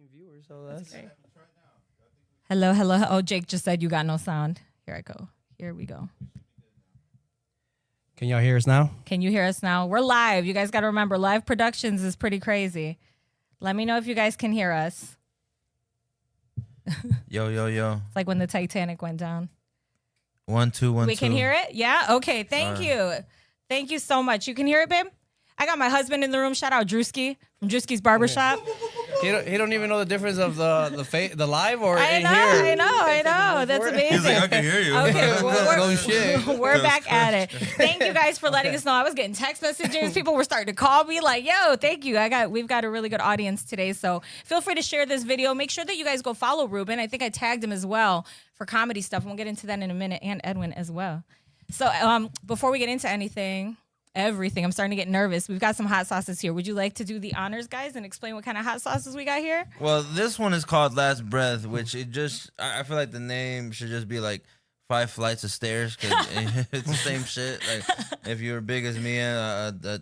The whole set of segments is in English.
viewers, so that's great. Hello, hello. Oh, Jake just said you got no sound. Here I go. Here we go. Can y'all hear us now? Can you hear us now? We're live. You guys got to remember, live productions is pretty crazy. Let me know if you guys can hear us. Yo, yo, yo. It's like when the Titanic went down. 1, 2, 1, 2. We can hear it? Yeah? Okay. Thank you. Thank you so much. You can hear it, babe? I got my husband in the room. Shout out Drewski from Drewski's Barbershop. He don't even know the difference of the live or I in know, here. I know. That's amazing. He's like, I can hear you. Okay, No shit. we're back at it. Thank you guys for letting us know. I was getting text messages. People were starting to call me like, yo, thank you. We've got a really good audience today. So feel free to share this video. Make sure that you guys go follow Ruben. I think I tagged him as well for comedy stuff. We'll get into that in a minute, and Edwin as well. So before we get into everything, I'm starting to get nervous. We've got some hot sauces here. Would you like to do the honors, guys, and explain what kind of hot sauces we got here? Well, this one is called Last Breath, which I feel like the name should just be like 5 flights of stairs, because it's the same shit. Like, if you're big as me,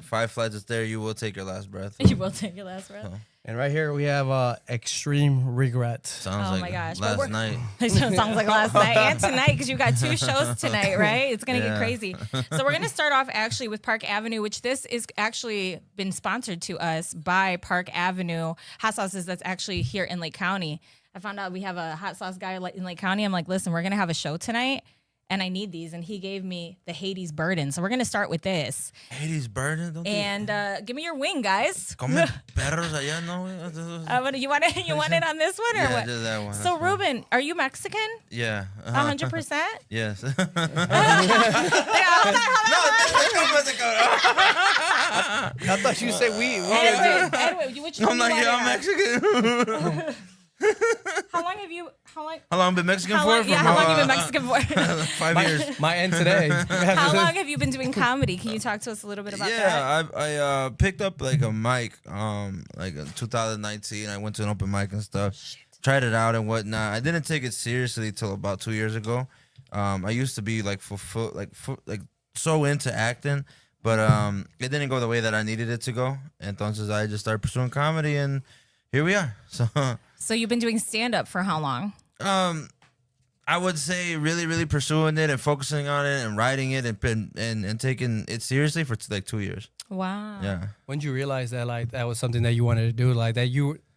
5 flights of stairs, you will take your last breath. You will take your last breath. And right here we have extreme regret. Sounds my gosh. last night. It sounds like last night and tonight, because you got 2 shows tonight, right? It's going to get crazy. So we're going to start off actually with Park Avenue, which this is actually been sponsored to us by Park Avenue Hot Sauces that's actually here in Lake County. I found out we have a hot sauce guy in Lake County. I'm like, listen, we're going to have a show tonight, and I need these. And he gave me the Hades Burden. So we're going to start with this. Hades Burden? And give me your wing, guys. Come perros allá, no? You want it on this one? Or Yeah, what? just that one. So, Ruben, are you Mexican? Yeah. 100%? Yes. I thought you said we. Edwin, which one I'm like, yeah, I'm Mexican. How long have you been Mexican for? how long have you been Mexican for? 5 years. My end today. How long have you been doing comedy? Can you talk to us a little bit about that? Yeah, I picked up like a mic, like in 2019. I went to an open mic and stuff. Tried it out and whatnot. I didn't take it seriously till about 2 years ago. I used to be like so into acting, but it didn't go the way that I needed it to go. Entonces I just started pursuing comedy, and here we are. So you've been doing stand-up for how long? I would say really, really pursuing it and focusing on it and writing it and taking it seriously for like 2 years. Wow. Yeah. When did you realize that like that was something that you wanted to do? Like that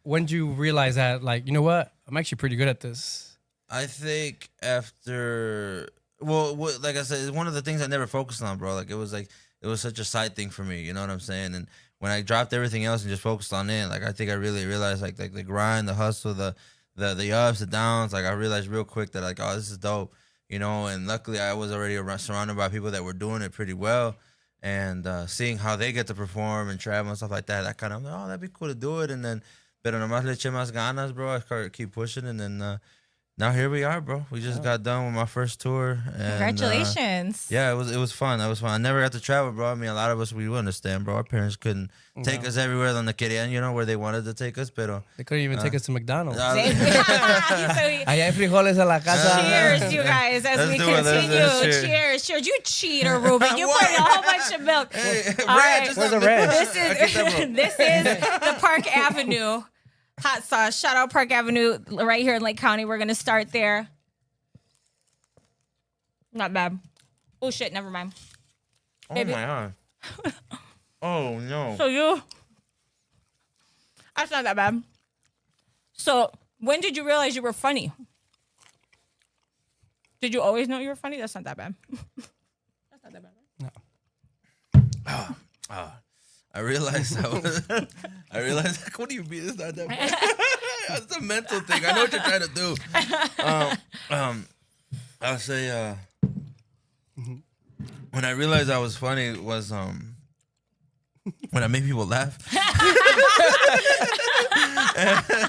when did you realize that like, you know what? I'm actually pretty good at this. I think after, like I said, it's one of the things I never focused on, bro. Like it was such a side thing for me. You know what I'm saying? And when I dropped everything else and just focused on it, like I think I really realized like the grind, the hustle, the ups, the downs. Like I realized real quick that like, oh, this is dope, you know. And luckily I was already surrounded by people that were doing it pretty well, and seeing how they get to perform and travel and stuff like that. That kind of, oh, that'd be cool to do it. And then, pero nomás le eché más ganas, bro. I started keep pushing, and then now here we are, bro. We just got done with my first tour. And, Congratulations. Yeah, it was fun. That was fun. I never got to travel, bro. I mean, a lot of us, we understand, bro. Our parents couldn't take us everywhere donde querían, you know, where they wanted to take us, pero They couldn't even take us to McDonald's. Allá hay frijoles en la casa. Cheers, you guys, as we continue. Cheers. You cheater, Ruben. You put a whole bunch of milk. Hey, All right. Ranch, Where's the ranch? This is the Park Avenue hot sauce. Shout out Park Avenue right here in Lake County. We're going to start there. Not bad. Oh, shit. Never mind. Oh, my God. Oh, no. So that's not that bad. So when did you realize you were funny? Did you always know you were funny? That's not that bad. That's not that bad. No. I realized like, what do you mean it's not that bad? It's a mental thing. I know what you're trying to do. I'll say when I realized I was funny was when I made people laugh.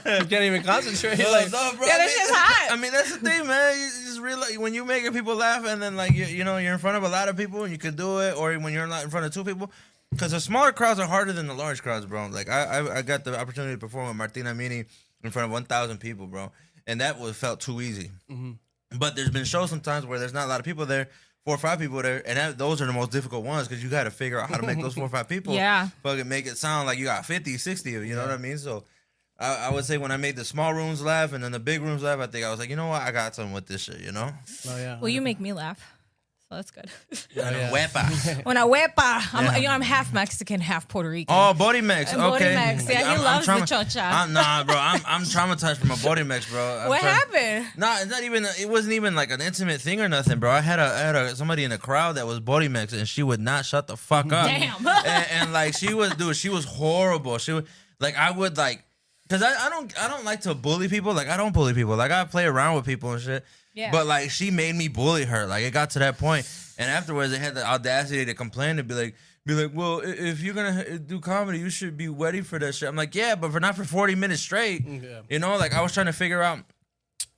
You can't even concentrate. No, Like, no, bro. Yeah, that's just hot. I mean, that's the thing, man. You just realize when you making people laugh, and then like you know you're in front of a lot of people and you can do it, or when you're not in front of 2 people. Because the smaller crowds are harder than the large crowds, bro. Like, I got the opportunity to perform with Martina Mini in front of 1,000 people, bro. And that felt too easy. Mm-hmm. But there's been shows sometimes where there's not a lot of people there, 4 or 5 people there, and those are the most difficult ones because you got to figure out how to make those 4 or 5 people fucking make it sound like you got 50, 60, you know what I mean? So I would say when I made the small rooms laugh and then the big rooms laugh, I think I was like, you know what, I got something with this shit, you know? Oh yeah. Well, you make me laugh. So that's good. yeah. Wepa. When I huepa, I'm half Mexican, half Puerto Rican. Oh, Bodymex. Okay. Bodymex. Yeah, he loves the chocha. Nah, bro. I'm traumatized from a Bodymex, bro. What happened? Nah, it's not even. It wasn't even like an intimate thing or nothing, bro. I had somebody in the crowd that was Bodymex, and she would not shut the fuck up. Damn. and like she was horrible. She would like I would like. Cause I don't like to bully people. Like I don't bully people. Like I play around with people and shit. Yeah. But like she made me bully her. Like it got to that point. And afterwards they had the audacity to complain and be like, well, if you're gonna do comedy, you should be ready for that shit. I'm like, yeah, but not for 40 minutes straight. Yeah. You know, like I was trying to figure out.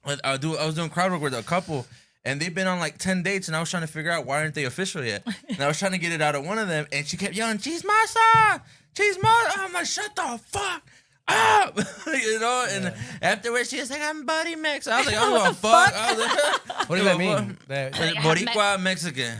I was doing crowd work with a couple. And they've been on like 10 dates, and I was trying to figure out why aren't they official yet. And I was trying to get it out of one of them, and she kept yelling, "Cheese masa, cheese masa." I'm like, shut the fuck up, you know. And afterwards, she was like, "I'm Bodymex." I was like, "Oh, fuck." I was like, what does that mean? Boricua Mexican.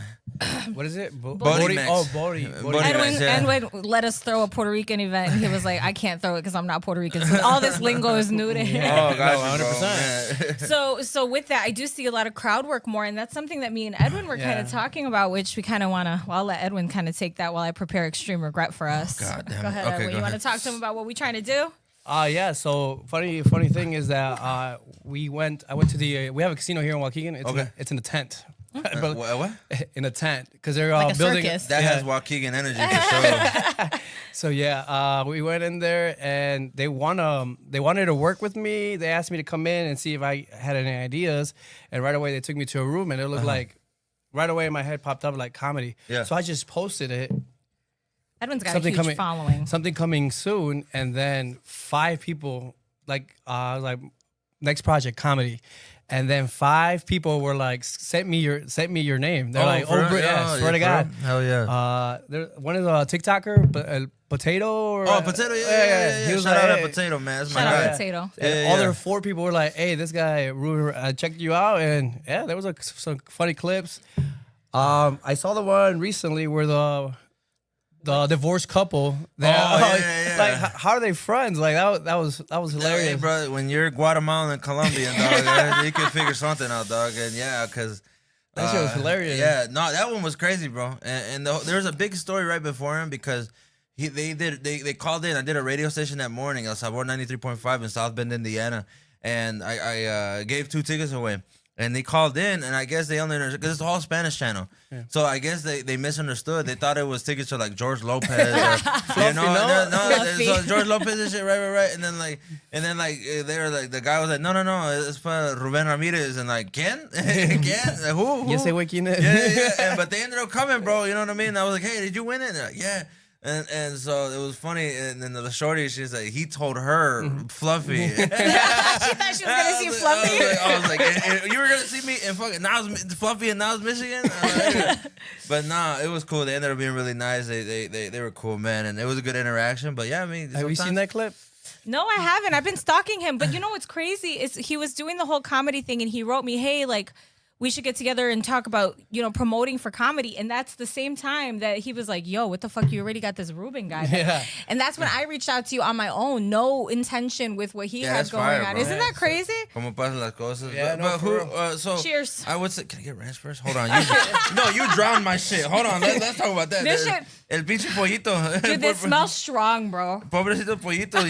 What is it? Bodymex. Oh, Body. Edwin let us throw a Puerto Rican event, and he was like, "I can't throw it because I'm not Puerto Rican." So all this lingo is new to him. Oh, God, 100%. So with that, I do see a lot of crowd work more, and that's something that me and Edwin were kind of talking about, which we kind of want to. Well, I'll let Edwin kind of take that while I prepare extreme regret for us. Oh, God damn it. Go ahead, Okay, Edwin. You want to talk to him about what we're trying to do? Yeah. So funny thing is that I went to the we have a casino here in Waukegan. It's in a tent. What? In a tent because they're Like a building circus. That has Waukegan energy for sure. So yeah, we went in there and they wanted to work with me. They asked me to come in and see if I had any ideas, and right away they took me to a room and it looked like right away in my head popped up like comedy. Yeah. So I just posted it. Edwin's got a huge following. Something coming soon, and then 5 people like next project comedy. And then 5 people were like, "Send me your name." They're like, "Oh, swear to God." Hell yeah. One is a TikToker, but Potato. Or, Potato, yeah. He was Shout like, out hey. to Potato, man. That's my Shout out guy. Potato. And all their 4 people were like, "Hey, this guy, Ruben, I checked you out," and yeah, there was some funny clips. I saw the one recently where the divorced couple. Yeah. Like, how are they friends? Like that was hilarious, Hey, bro, when you're Guatemalan and Colombian, dog, you can figure something out, dog. And yeah, because that shit was hilarious. Yeah, no, that one was crazy, bro. And there was a big story right before him because they called in. I did a radio station that morning, El Sabor 93.5 in South Bend, Indiana, and I gave 2 tickets away. And they called in, and I guess they only understood because it's all Spanish channel. Yeah. So I guess they misunderstood. They thought it was tickets to like George Lopez, or, Fluffy, so George Lopez and shit, right. And then they were like, the guy was like, no, it's for Ruben Ramirez, and like, ¿Quién? Like, who? Yes, Wikine. Yeah. But they ended up coming, bro. You know what I mean? And I was like, hey, did you win it? And they're like, yeah. And so it was funny, and then the shorty, she's like, he told her Fluffy. She thought she was gonna see Fluffy. I was like, and you were gonna see me in fucking Fluffy in Niles, Michigan. But nah, it was cool. They ended up being really nice. They were cool, man, and it was a good interaction. But yeah, I mean, have you seen that clip? No, I haven't. I've been stalking him, but you know what's crazy is he was doing the whole comedy thing, and he wrote me, hey, like, we should get together and talk about, promoting for comedy. And that's the same time that he was like, yo, what the fuck? You already got this Ruben guy. Yeah. And that's when I reached out to you on my own. No intention with what he had going fire, on. bro. Isn't that crazy? Como pasan las cosas. Yeah, but who, so cheers. I would say, can I get ranch first? Hold on. You drowned my shit. Hold on. Let's talk about that. This shit. El pinche pollito. Dude, this smells strong, bro. Pobrecito pollito.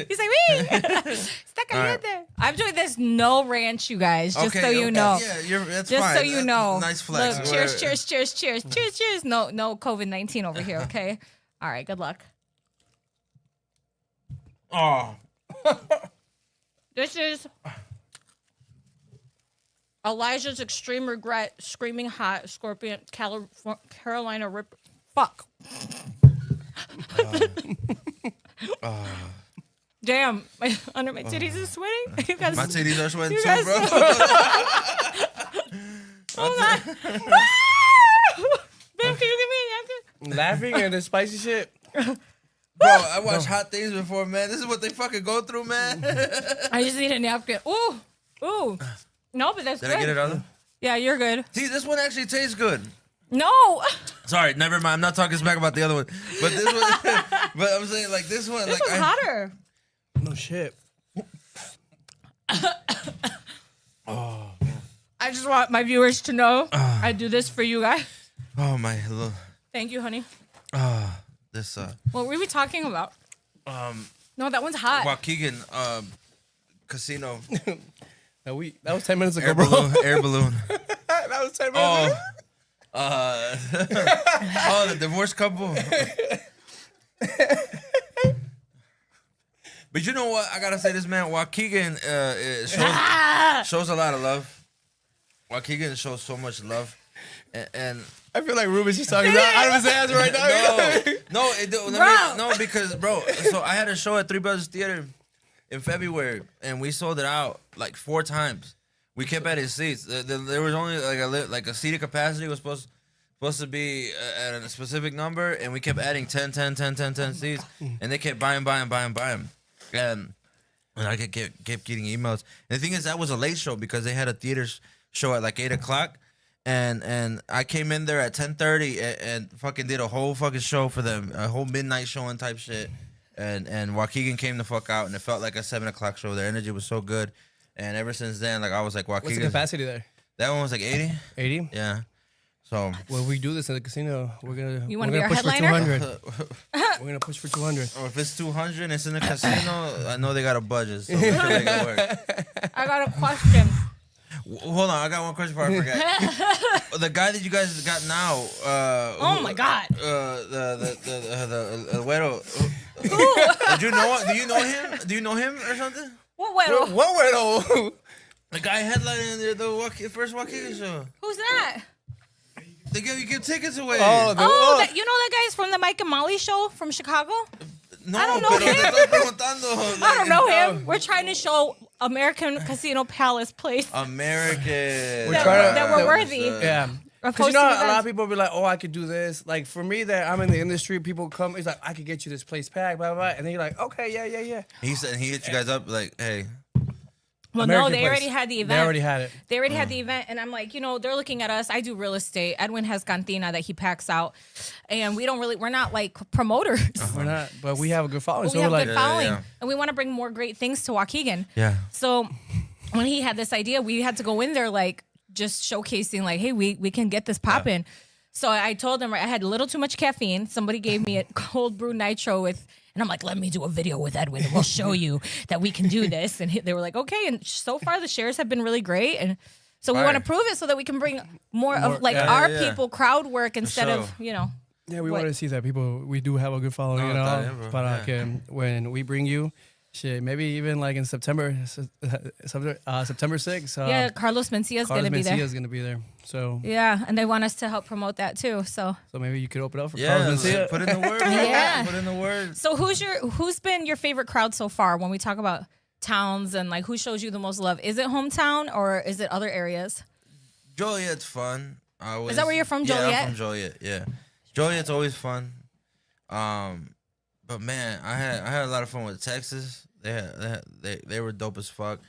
He's like, wee. Está caliente. Right. I'm doing this no ranch, you guys, just so you know. Yeah, that's just fine. So you know. Nice flex. Look, cheers. No COVID-19 over here, okay? All right, good luck. Oh. This is Elijah's Extreme Regret, Screaming Hot, Scorpion, Carolina Rip. Fuck. Damn, under my titties is sweating. You guys, my titties are sweating too, bro. Hold on. Babe, can you give me a napkin? Laughing and the spicy shit. Bro, I watched Hot Things before, man. This is what they fucking go through, man. I just need a napkin. Ooh. No, but that's good. Did I get it on? Yeah, you're good. See, this one actually tastes good. No. Sorry, never mind. I'm not talking smack about the other one. But this one, but I'm saying like this one. This like one's hotter. No shit. I just want my viewers to know I do this for you guys. Oh my hello. Thank you, honey. This What were we talking about? No, that one's hot. Waukegan casino That was 10 minutes ago, air bro. balloon. Air balloon. That was 10 minutes ago. The divorced couple. But you know what? I gotta say this, man. Waukegan shows a lot of love. Waukegan shows so much love, and I feel like Ruben's just talking out of his ass right now. no, because bro. So I had a show at Three Brothers Theater in February, and we sold it out like 4 times. We kept adding seats. There was only like a seating capacity was supposed to be at a specific number, and we kept adding 10 seats, and they kept buying. And I kept getting emails. And the thing is, that was a late show because they had a theater show at like 8 o'clock. And I came in there at 10:30 and fucking did a whole fucking show for them, a whole midnight showing type shit. And Waukegan came the fuck out, and it felt like a 7 o'clock show. Their energy was so good. And ever since then, like I was like, Waukegan. What's the capacity there? That one was like 80. 80? Yeah. So when we do this in the casino, we're gonna be our push headliner? for 200. We're gonna push for 200. Or if it's 200 and it's in the casino, I know they got a budget, so we can make it work. I got a question. Hold on, I got one question before I forget. The guy that you guys got now. Oh my God. The güero. Do you know him? Do you know him or something? What güero? What weirdo? The guy headlining the first Waukegan show. Who's that? They give tickets away. You know that guy's from the Mike and Molly show from Chicago? No, I don't know him. I don't know him. We're trying to show American Casino Palace Place American. that we're worthy. Yeah. Because you know, a lot of people be like, "Oh, I could do this." Like for me, that I'm in the industry, people come. It's like, "I could get you this place packed," blah blah blah, and then you're like, "Okay, yeah." He said he hit you guys up like, "Hey." Well, American no, they place. already had the event. They already had it. They already had the event, and I'm like, they're looking at us. I do real estate. Edwin has cantina that he packs out, and we're not like promoters. We're not, but we have a good following. But we So have we're good like, following, yeah. and we want to bring more great things to Waukegan. Yeah. So when he had this idea, we had to go in there like just showcasing, like, hey, we can get this popping. So I told them I had a little too much caffeine. Somebody gave me a cold brew nitro and I'm like, let me do a video with Edwin and we'll show you that we can do this. And they were like, okay. And so far the shares have been really great. And so we want to prove it so that we can bring more of like our people crowd work instead of, Yeah, we want to see that people, we do have a good following, But when we bring you, shit, maybe even like in September 6th. Carlos Mencia is going to be there. Mencia is going to be there. So yeah, and they want us to help promote that too. So maybe you could open up for Carlos Mencia. Put in the word. Yeah. Put in the word. So who's been your favorite crowd so far when we talk about towns and like who shows you the most love? Is it hometown or is it other areas? Joliet's fun. Is that where you're from, Joliet? Yeah, I'm from Joliet. Yeah, Joliet's always fun. But man, I had a lot of fun with Texas. They were dope as fuck.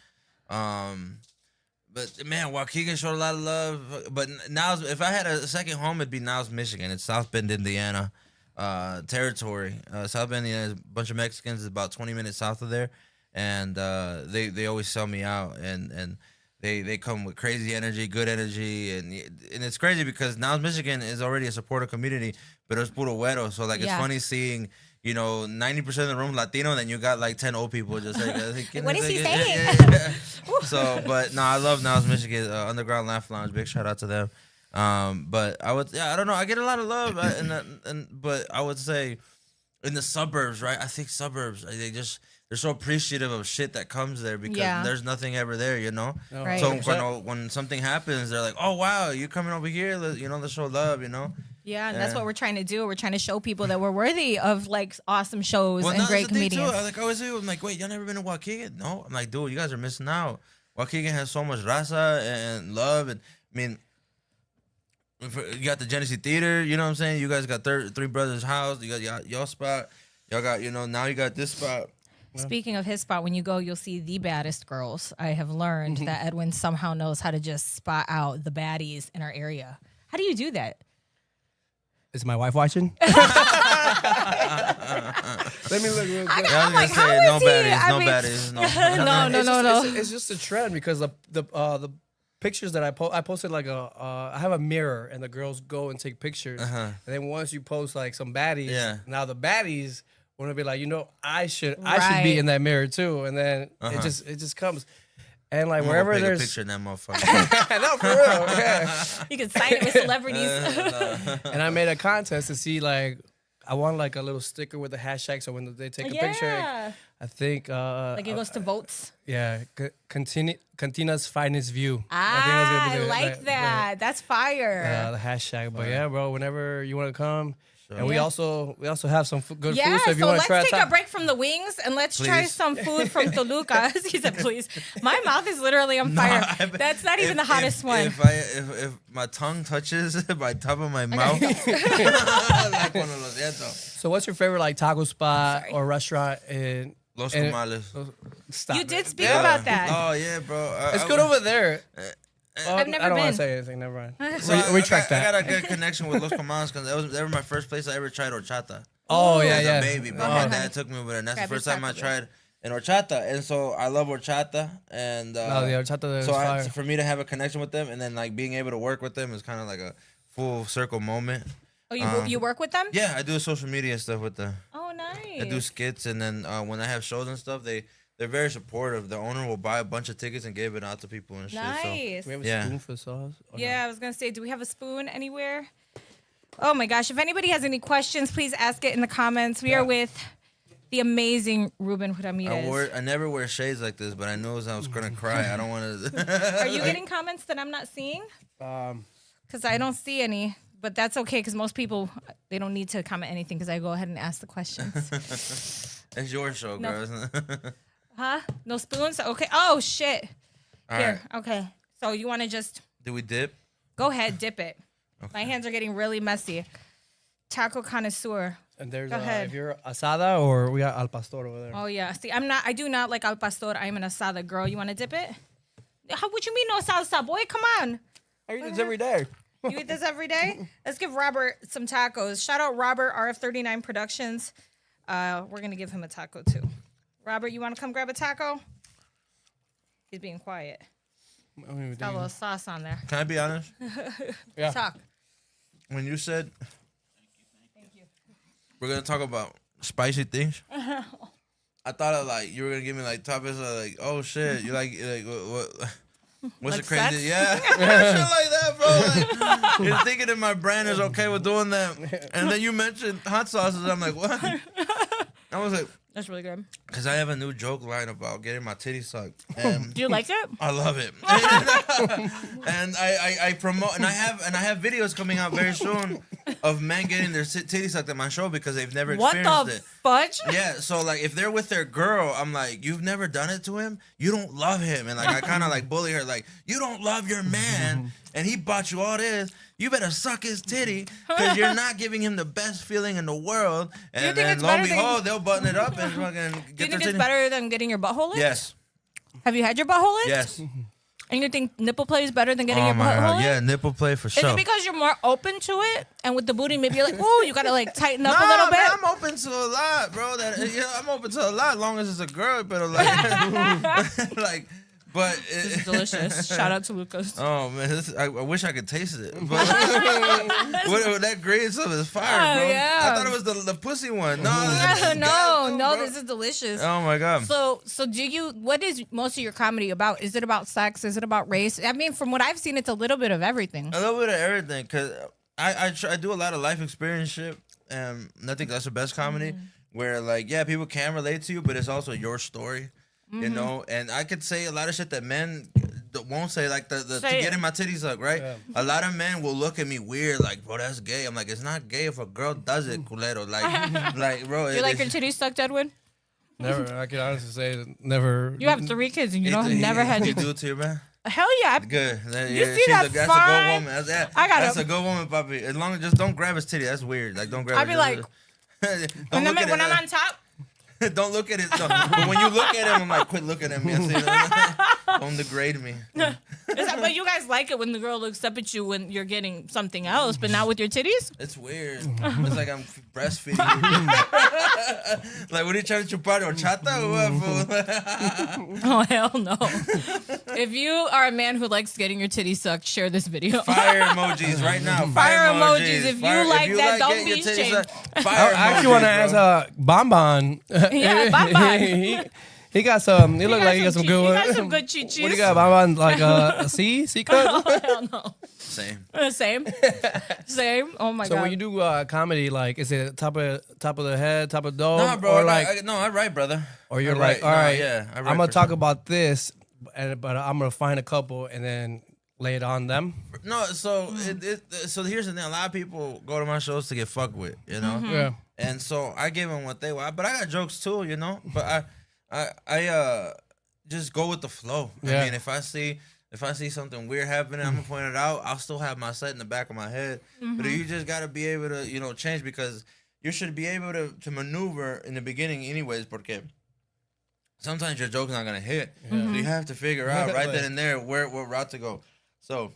But man, Waukegan showed a lot of love. But Niles, if I had a second home, it'd be Niles, Michigan. It's South Bend, Indiana territory. South Bend, Indiana is a bunch of Mexicans. It's about 20 minutes south of there, and they always sell me out. And they come with crazy energy, good energy, and it's crazy because Niles, Michigan is already a supportive community, but it's puro güero. So like it's funny seeing 90% of the room Latino, and then you got like 10 old people just like what is he saying? Yeah. So, but no, I love Niles, Michigan, Underground Laugh Lounge. Big shout out to them. But I don't know. I get a lot of love, but I would say in the suburbs, right? I think suburbs, they're so appreciative of shit that comes there because there's nothing ever there, Right. So when something happens, they're like, "Oh wow, you're coming over here, let's show love," Yeah, and that's what we're trying to do. We're trying to show people that we're worthy of like awesome shows and great comedians. I always say, I'm like, wait, y'all never been to Waukegan? No, I'm like, dude, you guys are missing out. Waukegan has so much raza and love, and I mean, you got the Genesee Theater, you know what I'm saying? You guys got Three Brothers House, you got y'all spot, y'all got now you got this spot. Speaking of his spot, when you go, you'll see the baddest girls. I have learned that Edwin somehow knows how to just spot out the baddies in our area. How do you do that? Is my wife watching? Let me look real quick. I'm like, how is he? No baddies. No. It's just a trend because the pictures that I posted like I have a mirror and the girls go and take pictures. And then once you post like some baddies, now the baddies want to be like, I should be in that mirror too. And then it just comes. And like wherever take there's a picture of that motherfucker. no, for real. Yeah. You can sign it with celebrities. And I made a contest to see like I want like a little sticker with the hashtag so when they take a picture, I think like it goes to votes. Yeah, Cantina's finest view. I like that. That's fire. The hashtag. But yeah, bro, whenever you want to come. And we also have some good food. Yeah, So if you want to try let's take a break from the wings and let's try some food from Toluca. He said, "Please." My mouth is literally on fire. That's not even the hottest one. If my tongue touches by top of my mouth, like one of those. So what's your favorite like taco spot or restaurant in Los Comales? Stop. You did speak about that. Oh yeah, bro. It's good over there. I've never I don't want been. to say anything. Never mind. So we tracked that. I got a good connection with Los Comales because they were my first place I ever tried horchata. Oh As yeah. a baby, but my dad took me over there, and that's the first time I tried an horchata. And so I love horchata, and the horchata is fire. So for me to have a connection with them, and then like being able to work with them is kind of like a full circle moment. Oh, you work with them? Yeah, I do social media stuff with them. Oh, nice. I do skits, and then when I have shows and stuff, they're very supportive. The owner will buy a bunch of tickets and give it out to people and shit. Nice. We have a spoon for sauce? Yeah, I was going to say, do we have a spoon anywhere? Oh, my gosh. If anybody has any questions, please ask it in the comments. We are with the amazing Ruben Ramirez. I never wear shades like this, but I knew I was going to cry. I don't want to... Are you getting comments that I'm not seeing? Because I don't see any. But that's okay, because most people, they don't need to comment anything, because I go ahead and ask the questions. It's your show, girl, isn't it? Huh? No spoons? Okay. Oh, shit. All Here. right. Okay. So you want to just... Do we dip? Go ahead. Dip it. Okay. My hands are getting really messy. Taco connoisseur. And there's Go ahead. if you're asada or we got al pastor over there. Oh, yeah. See, I do not like al pastor. I'm an asada girl. You want to dip it? How would you mean no salsa, boy? Come on. I eat this every day. You eat this every day? Let's give Robert some tacos. Shout out Robert, RF39 Productions. We're going to give him a taco, too. Robert, you want to come grab a taco? He's being quiet. Got a little sauce on there. Can I be honest? Yeah. Talk. When you said we're going to talk about spicy things, I thought of like, you were going to give me like topics of like, oh shit, you like what? What's Like the crazy? sex? Yeah, shit like that, bro. Like, you're thinking that my brain is okay with doing that, and then you mentioned hot sauces. I'm like, what? I was like, That's really good. because I have a new joke line about getting my titty sucked. And Do you like it? I love it. And I promote, and I have videos coming out very soon of men getting their titty sucked at my show because they've never What experienced the it. fudge? Yeah, so like if they're with their girl, I'm like, you've never done it to him, you don't love him, and like I kind of like bully her, like you don't love your man, and he bought you all this. You better suck his titty because you're not giving him the best feeling in the world. And then lo and behold, they'll button it up and fucking get Do you their think titty. it's better than getting your butthole licked? Yes. Have you had your butthole licked? Yes. And you think nipple play is better than getting Oh your my butthole god. licked? Yeah, nipple play for Is sure. it because you're more open to it? And with the booty, maybe you're like, ooh, you gotta like tighten up a Nah, little bit. man, I'm open to a lot, bro. I'm open to a lot, as long as it's a girl. But like, like, but This is delicious. Shout out to Lucas. oh man, I wish I could taste it. But that green stuff is fire, Oh, bro. yeah. I thought it was the pussy one. No, No, this is delicious. Oh my god. So what is most of your comedy about? Is it about sex? Is it about race? I mean, from what I've seen, it's a little bit of everything. A little bit of everything, cause I do a lot of life experience shit, and I think that's the best comedy. Where like, yeah, people can relate to you, but it's also your story, you know. And I could say a lot of shit that men won't say, like the getting my titties sucked, right? Yeah. A lot of men will look at me weird, like, bro, that's gay. I'm like, it's not gay if a girl does it, culero. Like, bro. Do you like your titties sucked, Edwin? Never. I can honestly say never. You have 3 kids and you never had. You do it to your man. Hell yeah. Good. You see that that's fine? a good woman. That's a good woman, papi. As long as just don't grab his titty. That's weird. Like, don't grab. I'd be like, when I'm on top. Don't look at it. No. But when you look at him, I'm like, quit looking at me. Don't degrade me. But you guys like it when the girl looks up at you when you're getting something else, but not with your titties? It's weird. It's like I'm breastfeeding. Like, what are you trying to chupar? Horchata or what, fool? Oh, hell no. If you are a man who likes getting your titties sucked, share this video. Fire emojis right now. Fire emojis. If you like that, don't be getting your titties ashamed. sucked, fire I actually want to emojis, ask bro. Bonbon. Yeah, Bonbon. He got some. He look like he got some good He ones. got some good chi-chis. What do you got, Bonbon? Like a C cup? Oh, hell no. Same. Same. Oh my So god. when you do comedy, like, is it top of the head, top of the dome? Nah, bro. Or like, I write, brother. or you're I like, write. all Nah, right, yeah, I I'm write gonna for talk sure. about this, but I'm gonna find a couple and then lay it on them. No, so so here's the thing. A lot of people go to my shows to get fucked with, you know. Yeah. And so I give them what they want, but I got jokes too, you know. But I just go with the flow. Yeah. I mean, if I see something weird happening, I'm gonna point it out. I'll still have my set in the back of my head. But you just gotta be able to, you know, change, because you should be able to maneuver in the beginning anyways, porque sometimes your joke's not gonna hit. So you have to figure out right then and there what route to go. So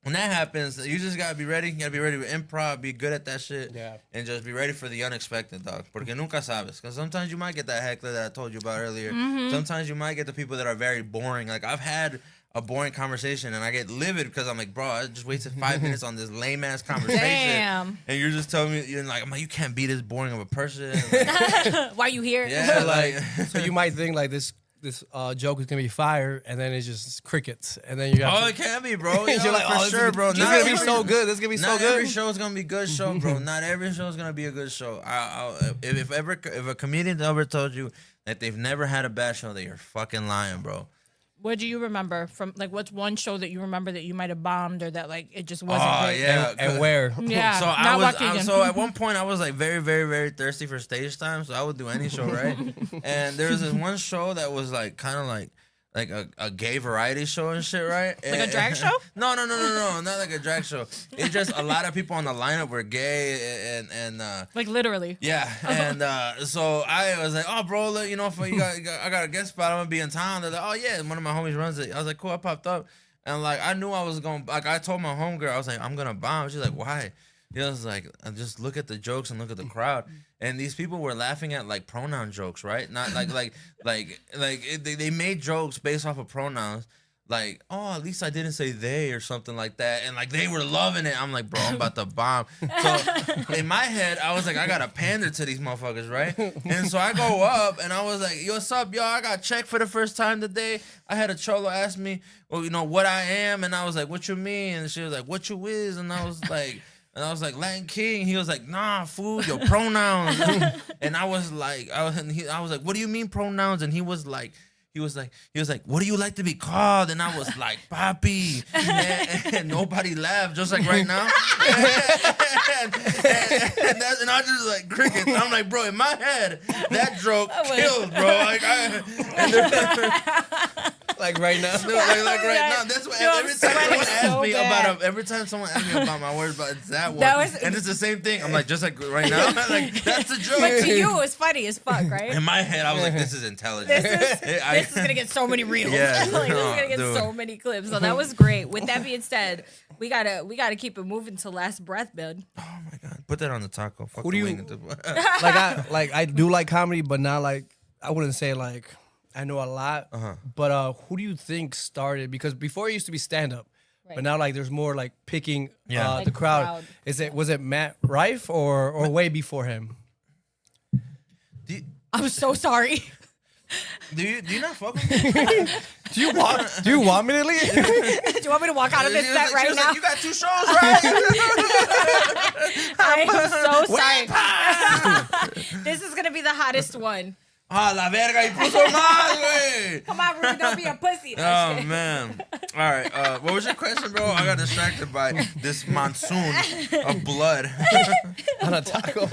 when that happens, you just gotta be ready. You gotta be ready with improv, be good at that shit, Yeah. and just be ready for the unexpected, dog. Porque nunca sabes. Because sometimes you might get that heckler that I told you about earlier. Sometimes you might get the people that are very boring. Like, I've had a boring conversation and I get livid because I'm like, bro, I just wasted 5 minutes on this lame ass conversation. Damn. And you're just telling me, I'm like, you can't be this boring of a person. Why are you here? Yeah, like, So you might think like this joke is gonna be fire, and then it's just crickets, and then you got. oh, it can be, bro. You're like, for oh, sure, bro. This is gonna be so good. This is gonna be so Not good. every show is gonna be a good show, bro. Not every show is gonna be a good show. If a comedian ever told you that they've never had a bad show, that you're fucking lying, bro. What do you remember from, like, what's one show that you remember that you might have bombed, or that, like, it just wasn't Oh great? yeah, And where? Yeah. So not Waukegan. so at one point I was like very, very, very thirsty for stage time. So I would do any show, right? And there was this one show that was like kind of like a gay variety show and shit, right? Like a drag show? No, not like a drag show. It's just a lot of people on the lineup were gay and Like, literally. yeah, and so I was like, oh, bro, look, you know, I got a guest spot. I'm gonna be in town. They're like, oh yeah, one of my homies runs it. I was like, cool. I popped up, and like I knew I was going. Like I told my homegirl, I was like, I'm gonna bomb. She's like, why? You know, I was like, just look at the jokes and look at the crowd. And these people were laughing at like pronoun jokes, right? Not they made jokes based off of pronouns. Like, oh, at least I didn't say they or something like that. And like they were loving it. I'm like, bro, I'm about to bomb. So in my head, I was like, I gotta pander to these motherfuckers, right? And so I go up and I was like, yo, what's up, y'all? I got checked for the first time today. I had a cholo ask me, well, you know, what I am, and I was like, what you mean? And she was like, what you is? And I was like, Latin King. He was like, nah, fool, your pronouns. And I was like, what do you mean pronouns? And he was like, what do you like to be called? And I was like, papi. And nobody laughed, just like right now. and I just like crickets. I'm like, bro, in my head, that joke killed, bro. Like right now. Like right now. That's what every time someone asks me about my words, but it's that one. And it's the same thing. I'm like, just like right now, like that's the joke. But to you, it was funny as fuck, right? In my head, I was like, this is intelligent. This is gonna get so many reels. Yeah. Like, this is gonna get Dude. so many clips. So that was great. With that being said, we gotta keep it moving to last breath, man. Oh my god, put that on the taco. Fuck Who the do wing. I do like comedy, but not like, I wouldn't say like I know a lot. But who do you think started? Because before it used to be stand up, but now like there's more like picking Yeah. the Like crowd. crowd. Was it Matt Rife or way before him? I'm so sorry. Do you not fuck with me? Do you want me to leave? Do you want me to walk out of this She was set like- right she was now? like, you got 2 shows, right? I am so sorry. This is gonna be the hottest one. Ah, la verga, y puso mal, güey. Come on, Ruben, don't be a pussy. Oh man! All right, what was your question, bro? I got distracted by this monsoon of blood. On a taco.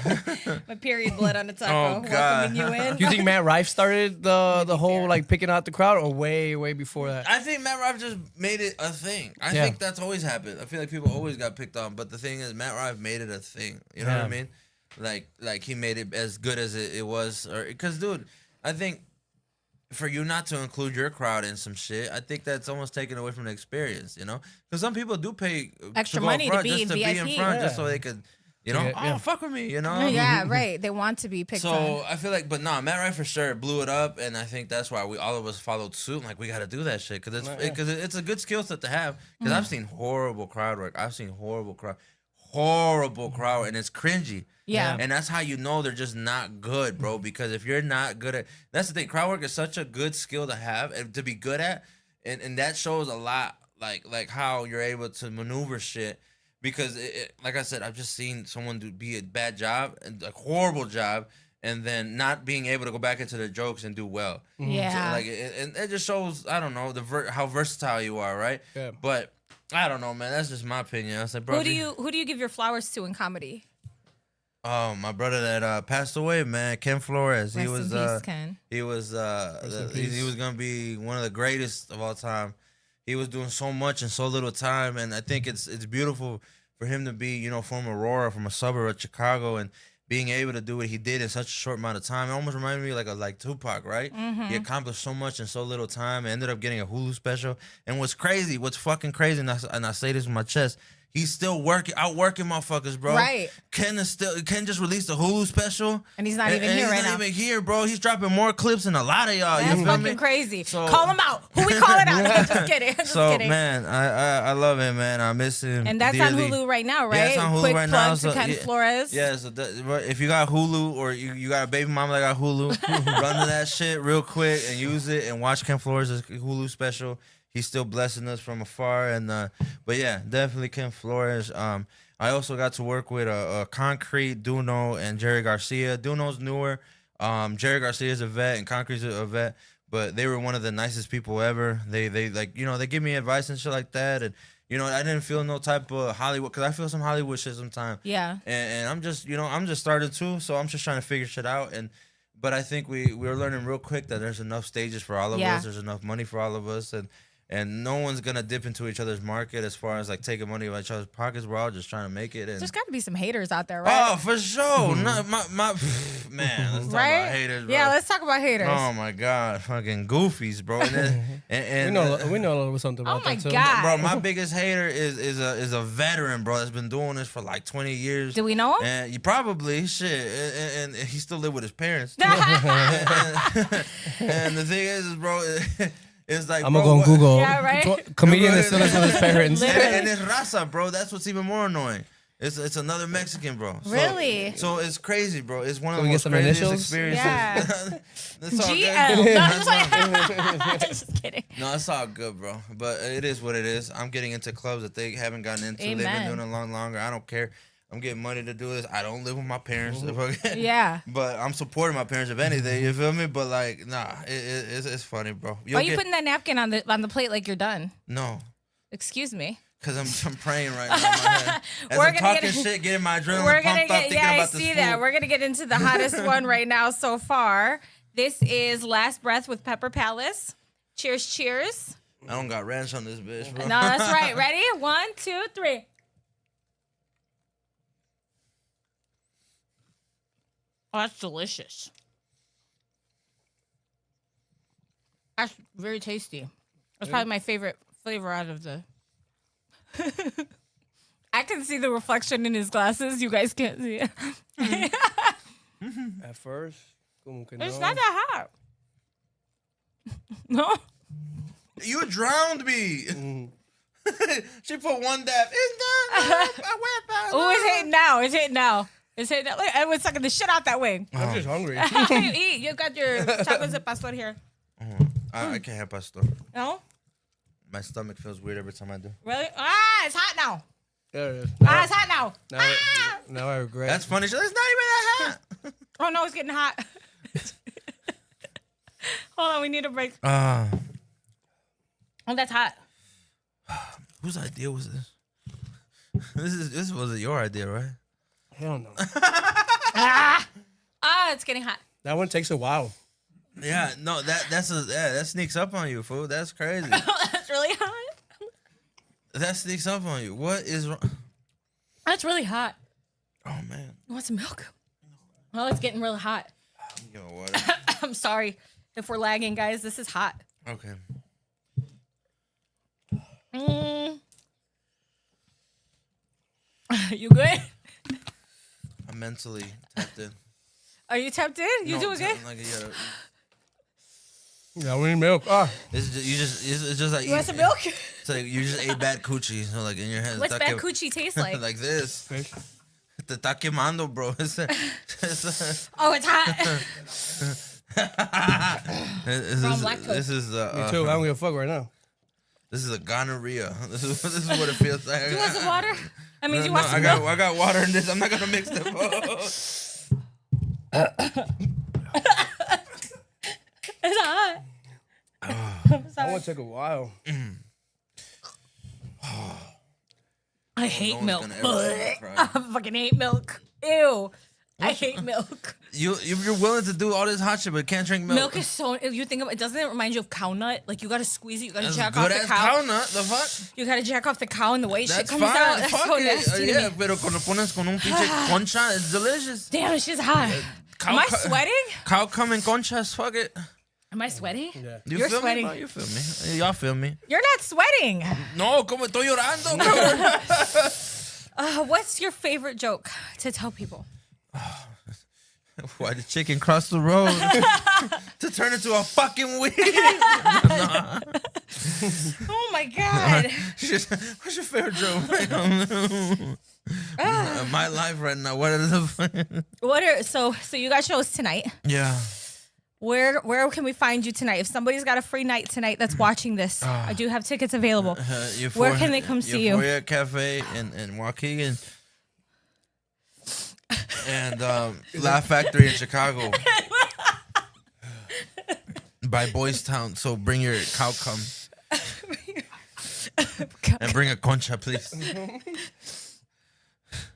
My period blood on the taco. Oh, God. Welcoming you in. Do you think Matt Rife started the whole like picking out the crowd, or way before that? I think Matt Rife just made it a thing. I think that's always happened. I feel like people always got picked on, but the thing is, Matt Rife made it a thing. You know what I mean? Like he made it as good as it was, because dude, I think for you not to include your crowd in some shit, I think that's almost taken away from the experience, you know? Because some people do pay extra to go money up front to be just in to VIP. be in front, just Yeah. so they could, you know, Yeah. fuck with me, you know? Yeah, right. They want to be picked on. So I feel like, but no, Matt Wright for sure blew it up, and I think that's why all of us followed suit. Like we got to do that shit because it's a good skill set to have. Because I've seen horrible crowd work. I've seen horrible crowd, and it's cringy. Yeah. And that's how you know they're just not good, bro. Because if you're not good at, that's the thing. Crowd work is such a good skill to have and to be good at, and that shows a lot, like how you're able to maneuver shit. Because like I said, I've just seen someone be a bad job, a horrible job, and then not being able to go back into their jokes and do well. Yeah. So, like, and it just shows, I don't know, how versatile you are, right? Yeah. But I don't know, man. That's just my opinion. I said, bro, Who do you give your flowers to in comedy? Oh, my brother that passed away, man, Ken Flores. Rest He was in peace, Ken. he was he was gonna be one of the greatest of all time. He was doing so much in so little time, and I think it's beautiful for him to be, you know, from Aurora, from a suburb of Chicago, and being able to do what he did in such a short amount of time. It almost reminded me like Tupac, right? He accomplished so much in so little time, and ended up getting a Hulu special. And what's fucking crazy, and I say this with my chest, he's still outworking motherfuckers, bro. Right. Ken just released a Hulu special, And he's not even here right now. He's not even here, bro. He's dropping more clips than a lot of y'all. That's You feel me? fucking crazy. So- Call him out. Who we calling out? I'm just kidding. Just So kidding. man, I love him, man. I miss him. And that's on dearly. Hulu right now, right? Yeah, it's on Hulu Quick right plug now. to So, Ken yeah, Flores. Yeah, so if you got Hulu or you got a baby mama that got Hulu, run to that shit real quick and use it and watch Ken Flores' Hulu special. He's still blessing us from afar, and but yeah, definitely Ken Flores. I also got to work with Concrete, Duno, and Jerry Garcia. Duno's newer. Jerry Garcia's a vet, and Concrete's a vet. But they were one of the nicest people ever. They like, you know, they give me advice and shit like that, and you know, I didn't feel no type of Hollywood, because I feel some Hollywood shit sometimes. Yeah. And I'm just, you know, I'm just starting too, so I'm just trying to figure shit out. But I think we're learning real quick that there's enough stages for all of Yeah. us. There's enough money for all of us, and no one's gonna dip into each other's market as far as like taking money out of each other's pockets. We're all just trying to make it. And There's got to be some haters out there, right? oh, for sure. Not my man. Let's talk Right? about haters, bro. Yeah, let's talk about haters. Oh my god, fucking goofies, bro. And We know a little something about Oh my that too. God. bro, my biggest hater is a veteran, bro, that's been doing this for like 20 years. Do we know him? And you probably shit, and he still live with his parents. and the thing is, bro, it's like, I'm bro, gonna go on Google. Yeah, right? Comedian that still lives with his parents. Literally. and it's raza, bro. That's what's even more annoying. It's another Mexican, bro. Really? So it's crazy, bro. It's one of Can the we get most some craziest initials? experiences. Yeah. It's all GL. good. No, I'm just kidding. No, it's all good, bro. But it is what it is. I'm getting into clubs that they haven't gotten into. They've been Amen. doing it a lot longer. I don't care. I'm getting money to do this. I don't live with my parents. Yeah. But I'm supporting my parents if anything. You feel me? But like, nah, it's funny, bro. Why are you putting that napkin on the plate like you're done? No, Excuse me. because I'm praying right now in my head. As We're I'm gonna talking get- shit, getting my adrenaline We're pumped gonna up, get. thinking Yeah, I about this see food. that. We're gonna get into the hottest one right now so far. This is Last Breath with Pepper Palace. Cheers, cheers. I don't got ranch on this bitch, bro. No, that's right. Ready? 1, 2, 3. Oh, that's delicious. That's very tasty. That's probably my favorite flavor out of the. I can see the reflection in his glasses. You guys can't see it. At first, como que It's no. not that hot. No. You drowned me. She put one dab. It's done. Oh, it's hitting now. It's hitting now. It's hitting now. Look, I was sucking the shit out that way. I'm just hungry. You eat. You got your tacos de pastor here. I can't have pastor. No? My stomach feels weird every time I do. Really? Ah, it's hot now. There it is. Ah, it's hot now. Now I regret. That's funny. It's not even that hot. Oh, no, it's getting hot. Hold on, we need a break. Ah. Oh, that's hot. Whose idea was this? This wasn't your idea, right? Hell no. Ah, it's getting hot. That one takes a while. Yeah, no, that sneaks up on you, fool. That's crazy. That's really hot. That sneaks up on you. What is wrong? That's really hot. Oh man. You want some milk? Oh, it's getting really hot. Yo, water. I'm sorry. If we're lagging, guys, this is hot. Okay. You good? I'm mentally tapped in. Are you tapped in? You doing good? Like, Yeah, we need milk. it's just like You want some milk? It's like you just ate bad coochie, so like in your head. What's bad coochie taste like? Like this. Fish. Te está quemando, bro. Oh, it's hot. This is Me too. I don't give a fuck right now. This is a gonorrhea. This is what it feels like. You want some water? I mean, No, you want some I milk? got water in this. I'm not gonna mix them. It's hot. I'm I sorry. want to take a while. I hate one's milk. gonna ever try. I fucking hate milk. Ew. I hate milk. You're willing to do all this hot shit, but can't drink milk. Milk is so. If you think of it, doesn't it remind you of cow nut? Like you gotta squeeze it, you gotta That's jack good off the as cow. cow nut. The fuck? You gotta jack off the cow and the white shit That's comes fine. out. That's Fuck so it. nasty to Yeah, me. pero cuando pones con un pinche concha, it's delicious. Damn, it's just hot. Am I sweating? Cow come in conchas. Fuck it. Am I sweating? Yeah. You You're feel sweating. me, bro? You feel me? Y'all feel me? You're not sweating. No, como estoy llorando, cabrón. What's your favorite joke to tell people? Why the chicken crossed the road to turn into a fucking weed? Oh my god. What's your favorite joke? My life right now. What are the? So you got shows tonight. Yeah. Where can we find you tonight? If somebody's got a free night tonight that's watching this, I do have tickets available. Where can they come see you? Euphoria Cafe in Waukegan. And Laugh Factory in Chicago. By Boys Town. So bring your cow cum. And bring a concha, please.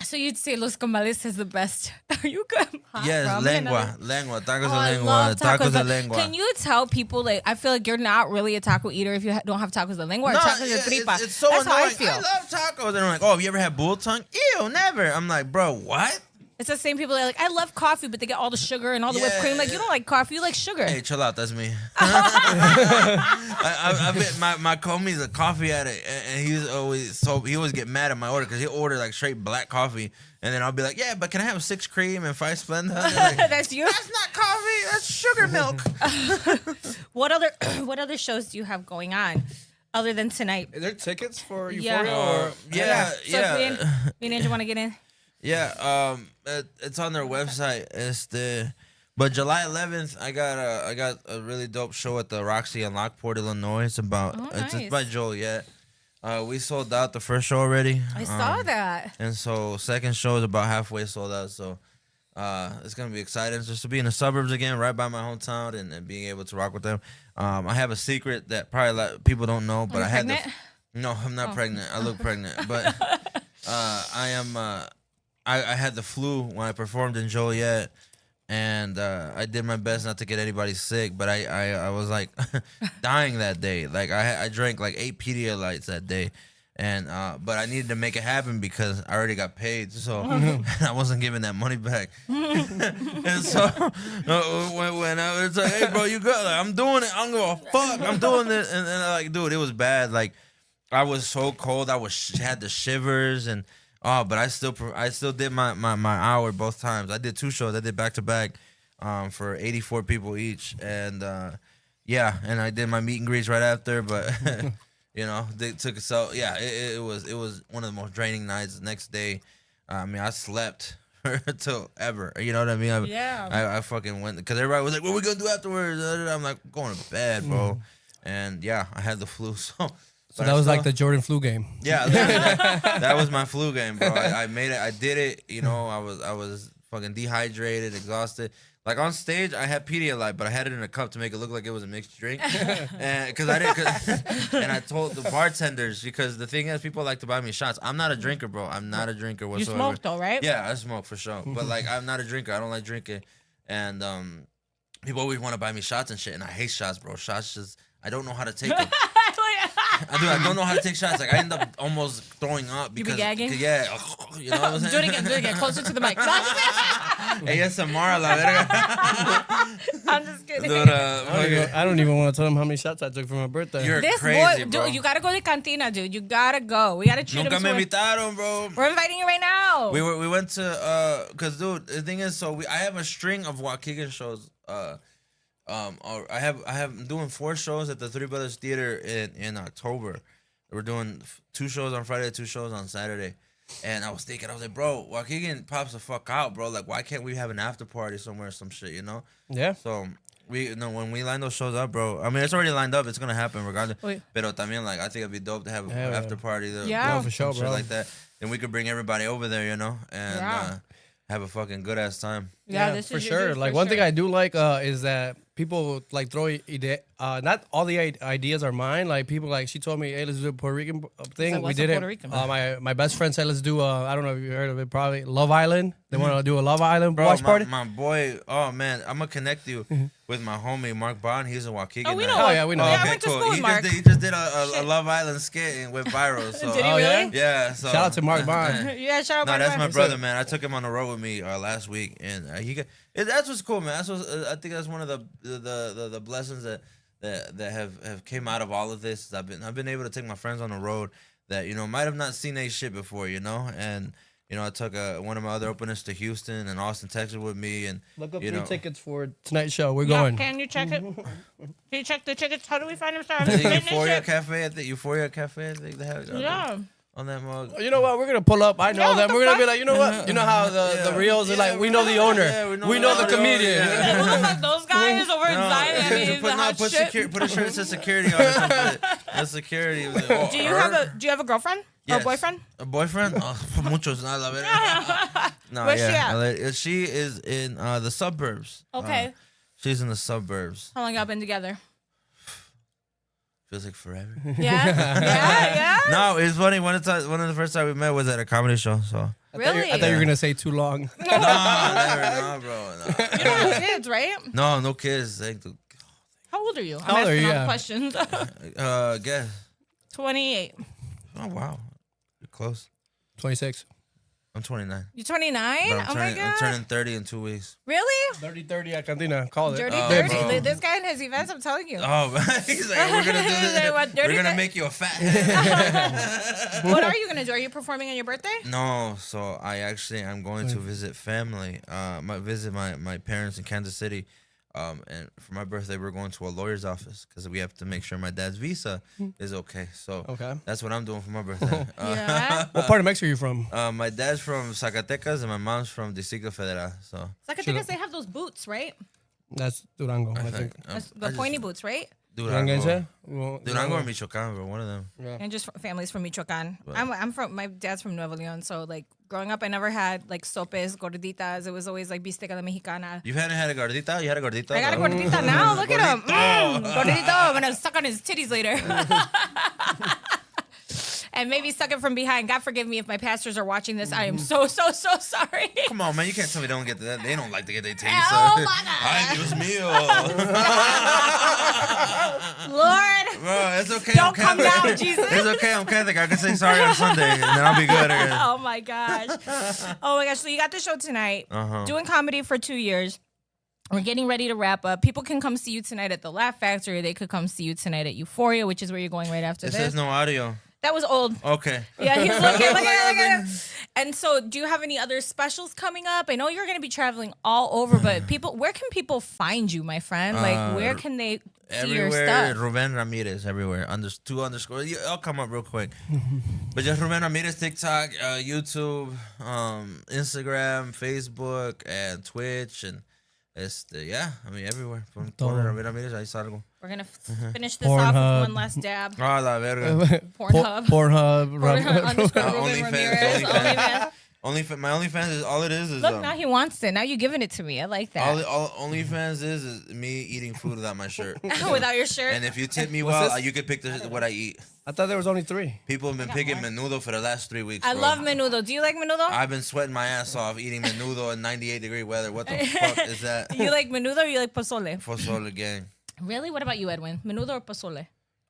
So you'd say Los Comales is the best. Are you good? Yes, lengua. Tacos I de lengua. love Tacos de lengua. Can you tell people, like, I feel like you're not really a taco eater if you don't have tacos de lengua or tacos de tripa. It's so That's annoying. how I feel. I love tacos. And they're like, oh, have you ever had bull tongue? Ew, never. I'm like, bro, what? It's the same people that are like, I love coffee, but they get all the sugar and all the whipped Yeah. cream. Like, you don't like coffee, you like sugar. Hey, chill out. That's me. My homie's a coffee addict, and he always get mad at my order because he'll order like straight black coffee, and then I'll be like, yeah, but can I have 6 cream and 5 Splenda? Like, That's you? that's not coffee. That's sugar milk. What other shows do you have going on other than tonight? Is there tickets for Yeah. Euphoria? Or Yeah. So if me and Andrew want to get in. Yeah, it's on their website. But July 11th, I got a really dope show at the Roxy in Lockport, Illinois. It's nice. by Joliet. We sold out the first show already. I saw that. And so second show is about halfway sold out. So it's gonna be exciting just to be in the suburbs again, right by my hometown, and being able to rock with them. I have a secret that probably a lot of people don't know, but Are you I had pregnant? No, I'm not pregnant. I look pregnant, but I am. I had the flu when I performed in Joliet, and I did my best not to get anybody sick, but I was like dying that day. Like I drank like 8 Pedialytes that day, and but I needed to make it happen because I already got paid, so I wasn't giving that money back. And so when I was like, hey bro, you good? Like, I'm doing it. I'm going fuck. I'm doing this, and like, dude, it was bad. Like I was so cold. I had the shivers and. Oh, but I still did my hour both times. I did 2 shows. I did back to back, for 84 people each, and yeah, and I did my meet and greets right after. But you know, they took it. So yeah, it was one of the most draining nights. The next day, I mean, I slept till ever. You know what I mean? I fucking went because everybody was like, "What are we gonna do afterwards?" I'm like, going to bed, bro. And yeah, I had the flu, so. So that was like the Jordan flu game. Yeah, that was my flu game, bro. I made it. I did it. You know, I was fucking dehydrated, exhausted. Like on stage, I had Pedialyte, but I had it in a cup to make it look like it was a mixed drink. And because I didn't, and I told the bartenders because the thing is, people like to buy me shots. I'm not a drinker, bro. I'm not a drinker whatsoever. You smoke though, right? Yeah, I smoke for sure. But like, I'm not a drinker. I don't like drinking, and people always want to buy me shots and shit, and I hate shots, bro. Shots just, I don't know how to take them. I don't know how to take shots. Like I end up almost throwing up because you be gagging? Yeah, you know what I'm saying? Do it again. Closer to the mic. ASMR, la verga. I'm just kidding. Dude, I don't even want to tell them how many shots I took for my birthday. You're This crazy, boy, bro. dude, you gotta go to Cantina, dude. You gotta go. We gotta treat Nunca him me to invitaron, bro. We're inviting you right now. We went to cause dude, the thing is, I have a string of Waukegan shows. I'm doing 4 shows at the Three Brothers Theater in October. We're doing 2 shows on Friday, 2 shows on Saturday. And I was like, bro, Waukegan pops the fuck out, bro. Like, why can't we have an after party somewhere or some shit, you know? Yeah. So when we line those shows up, bro. I mean, it's already lined up. It's gonna happen regardless. Wait. Pero también, like, I think it'd be dope to have an Yeah, after party. Yeah. No, for sure, shit bro. like that. And we could bring everybody over there, you know, and Yeah. have a fucking good ass time. yeah, this for is sure. Like one thing I do like is that people like throw not all the ideas are mine. Like people like she told me, hey, let's do a Puerto Rican thing. So We what's did a it. Puerto Rican? My best friend said let's do I don't know if you heard of it, probably Love Island. They want to do a Love Island watch party. My boy, oh man, I'm gonna connect you with my homie Mark Bond. He's a Waukegan. Oh, we now. know. Oh, yeah, we know. Yeah, I Okay, went to cool. school with Mark. He just did a Love Island skit and went viral. So Did he Oh, really? yeah. So Shout out to Mark Bond. Yeah, shout out No, Mark that's my Bond. brother, man. I took him on the road with me last week, and that's what's cool, man. That's what I think that's one of the blessings that have came out of all of this. I've been able to take my friends on the road that might have not seen a shit before, and I took one of my other openers to Houston and Austin, Texas with me, and Look up you 3 know, tickets for tonight's show. We're Yeah, going. can you check it? Can you check the tickets? How do we find them? Sorry, I think Euphoria Cafe. I think Euphoria Cafe. I think they have it Yeah. on that mug. You know what? We're gonna pull up. I know Yeah, them. what We're the gonna be fuck? like, you know what? You know how the reels are like, we know the owner. Yeah, we know the owner, comedian. yeah. Who the fuck those guys over in Zion? I mean, the hot shit. Put a shirt that says security on it. That's security. Do you have a girlfriend or Yes. a boyfriend? A boyfriend? Oh, muchos, no, la verga. No, Where's she at? She is in the suburbs. Okay. She's in the suburbs. How long y'all been together? Feels like forever. Yeah, yeah. No, it's funny. One of the first time we met was at a comedy show. So Really? I thought you were gonna say too long. no, never, no, bro. You don't have kids, right? No kids. Thank you. How old are you? How old are asking you? all the Yeah. questions. Guess. 28. Oh wow, you're close. 26. I'm 29. You 29? But Oh my god. I'm turning 30 in 2 weeks. Really? 30 at Cantina. Call it. Dirty, Oh, dirty. bro. This guy and his events, I'm telling you. Oh, he's like, we're gonna do He's like, what, this. dirty We're gonna thing? make you a fat head. What are you gonna do? Are you performing on your birthday? No, so I'm going to visit family. Visit my parents in Kansas City. And for my birthday, we're going to a lawyer's office because we have to make sure my dad's visa is okay. So Okay. that's what I'm doing for my birthday. Yeah. What part of Mexico are you from? My dad's from Zacatecas and my mom's from Distrito Federal. So Zacatecas, they have those boots, right? That's Durango, I think. That's the pointy boots, right? Durango, Well, Durango or Michoacán, bro, one of them. And just families from Michoacán. Right. I'm from, my dad's from Nuevo León, so like growing up, I never had like sopes, gorditas. It was always like bistec a la mexicana. You hadn't had a gordita? You had a gordita? I got a gordita now. Look at him. Gordito. I'm gonna suck on his titties later. And maybe suck it from behind. God forgive me if my pastors are watching this. I am so sorry. Come on, man. You can't tell me they don't get that. They don't like to get their taste. Oh, my God. Ay, Dios mío. Lord. Bro, it's okay. Don't I'm come Catholic. down, Jesus. It's okay. I'm Catholic. I can say sorry on Sunday, and then I'll be good again. Oh my gosh. Oh my gosh. So you got the show tonight. Uh-huh. Doing comedy for 2 years. We're getting ready to wrap up. People can come see you tonight at the Laugh Factory. They could come see you tonight at Euphoria, which is where you're going right after It this. says no audio. That was old. Okay. Yeah, he's looking. Look at it. And so, do you have any other specials coming up? I know you're going to be traveling all over, but where can people find you, my friend? Like, where can they see your Everywhere, stuff? Ruben Ramirez. Everywhere. 2 underscores. I'll come up real quick. But just Ruben Ramirez, TikTok, YouTube, Instagram, Facebook, and Twitch, and everywhere. From Ruben Ramirez, ahí salgo. We're going to finish this off Pornhub. with one last dab. Ah, la verga. Pornhub. Pornhub. Underscore Ruben OnlyFans, Ramirez. OnlyFans. OnlyFans. My OnlyFans is all it is. Look, now he wants it. Now you're giving it to me. I like that. all OnlyFans is me eating food without my shirt. Without your shirt. And if you tip me What's well, this? you can pick what I eat. I thought there was only 3. People have been picking menudo for the last 3 weeks. I bro. love menudo. Do you like menudo? I've been sweating my ass off eating menudo in 98-degree weather. What the fuck is that? You like menudo or you like pozole? Pozole gang. Really? What about you, Edwin? Menudo or pozole?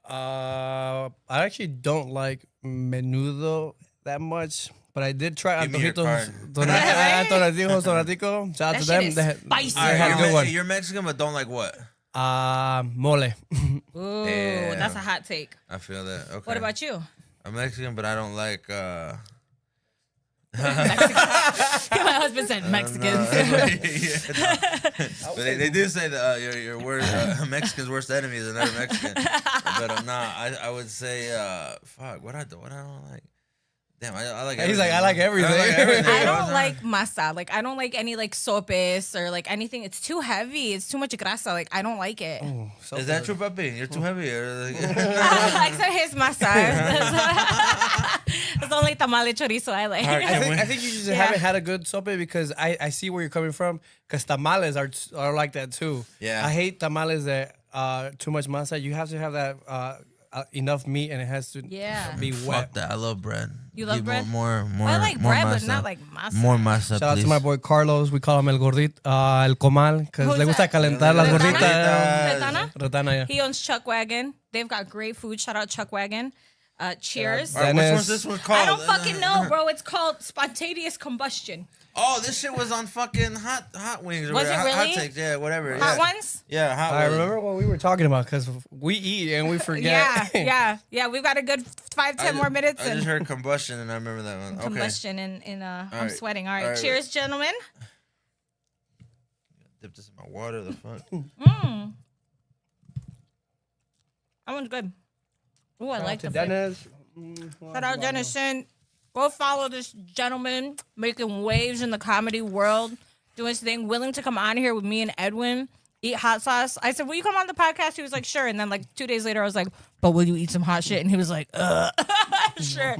I actually don't like menudo that much. but I did try Give me your antojitos. Right? Antojitos Sonatico. Shout out to them. Shit is They spicy. had a good one. You're Mexican, but don't like what? Mole. Ooh, Damn. that's a hot take. I feel that. Okay. What about you? I'm Mexican, but I don't like. My husband said Mexicans. But they do say that your worst Mexican's worst enemy is another Mexican. But I would say fuck. What I don't like. Damn, I like. He's like, I like everything. I don't like masa. Like, I don't like any like sopes or like anything. It's too heavy. It's too much grasa. Like, I don't like it. Ooh, so Is that good. true, papi? You're too heavy. Except his masa. It's only tamale chorizo I like. I think you just haven't had a good sope because I see where you're coming from. Because tamales are like that too. Yeah. I hate tamales that too much masa. You have to have that enough meat and it has to be wet. Fuck that. I love bread. You love Give bread? More. I like more bread, masa. but not like masa. More masa, Shout out please. to my boy Carlos. We call him El Gordito, El Comal, because Who's le gusta that? calentar las Retana? gorditas. Retana? Retana, yeah. He owns Chuck Wagon. They've got great food. Shout out Chuck Wagon. Cheers. All right, which Dennis. one's this one called? I don't fucking know, bro. It's called spontaneous combustion. Oh, this shit was on fucking hot wings. Or Was it whatever. really? Hot takes, yeah, whatever. Hot yeah. ones? Yeah, hot I wings. remember what we were talking about because we eat and we forget. Yeah. We've got a good 5-10 more minutes. I and just heard combustion and I remember that one. Okay. combustion and I'm right. sweating. All right. All right. Cheers, gentlemen. Dip this in my water. The fuck. That one's good. Ooh, I like To the flavor. Dennis. Shout out Dennison. Go follow this gentleman making waves in the comedy world, doing his thing, willing to come on here with me and Edwin, eat hot sauce. I said, will you come on the podcast? He was like, sure. And then like 2 days later, I was like, but will you eat some hot shit? And he was like, sure.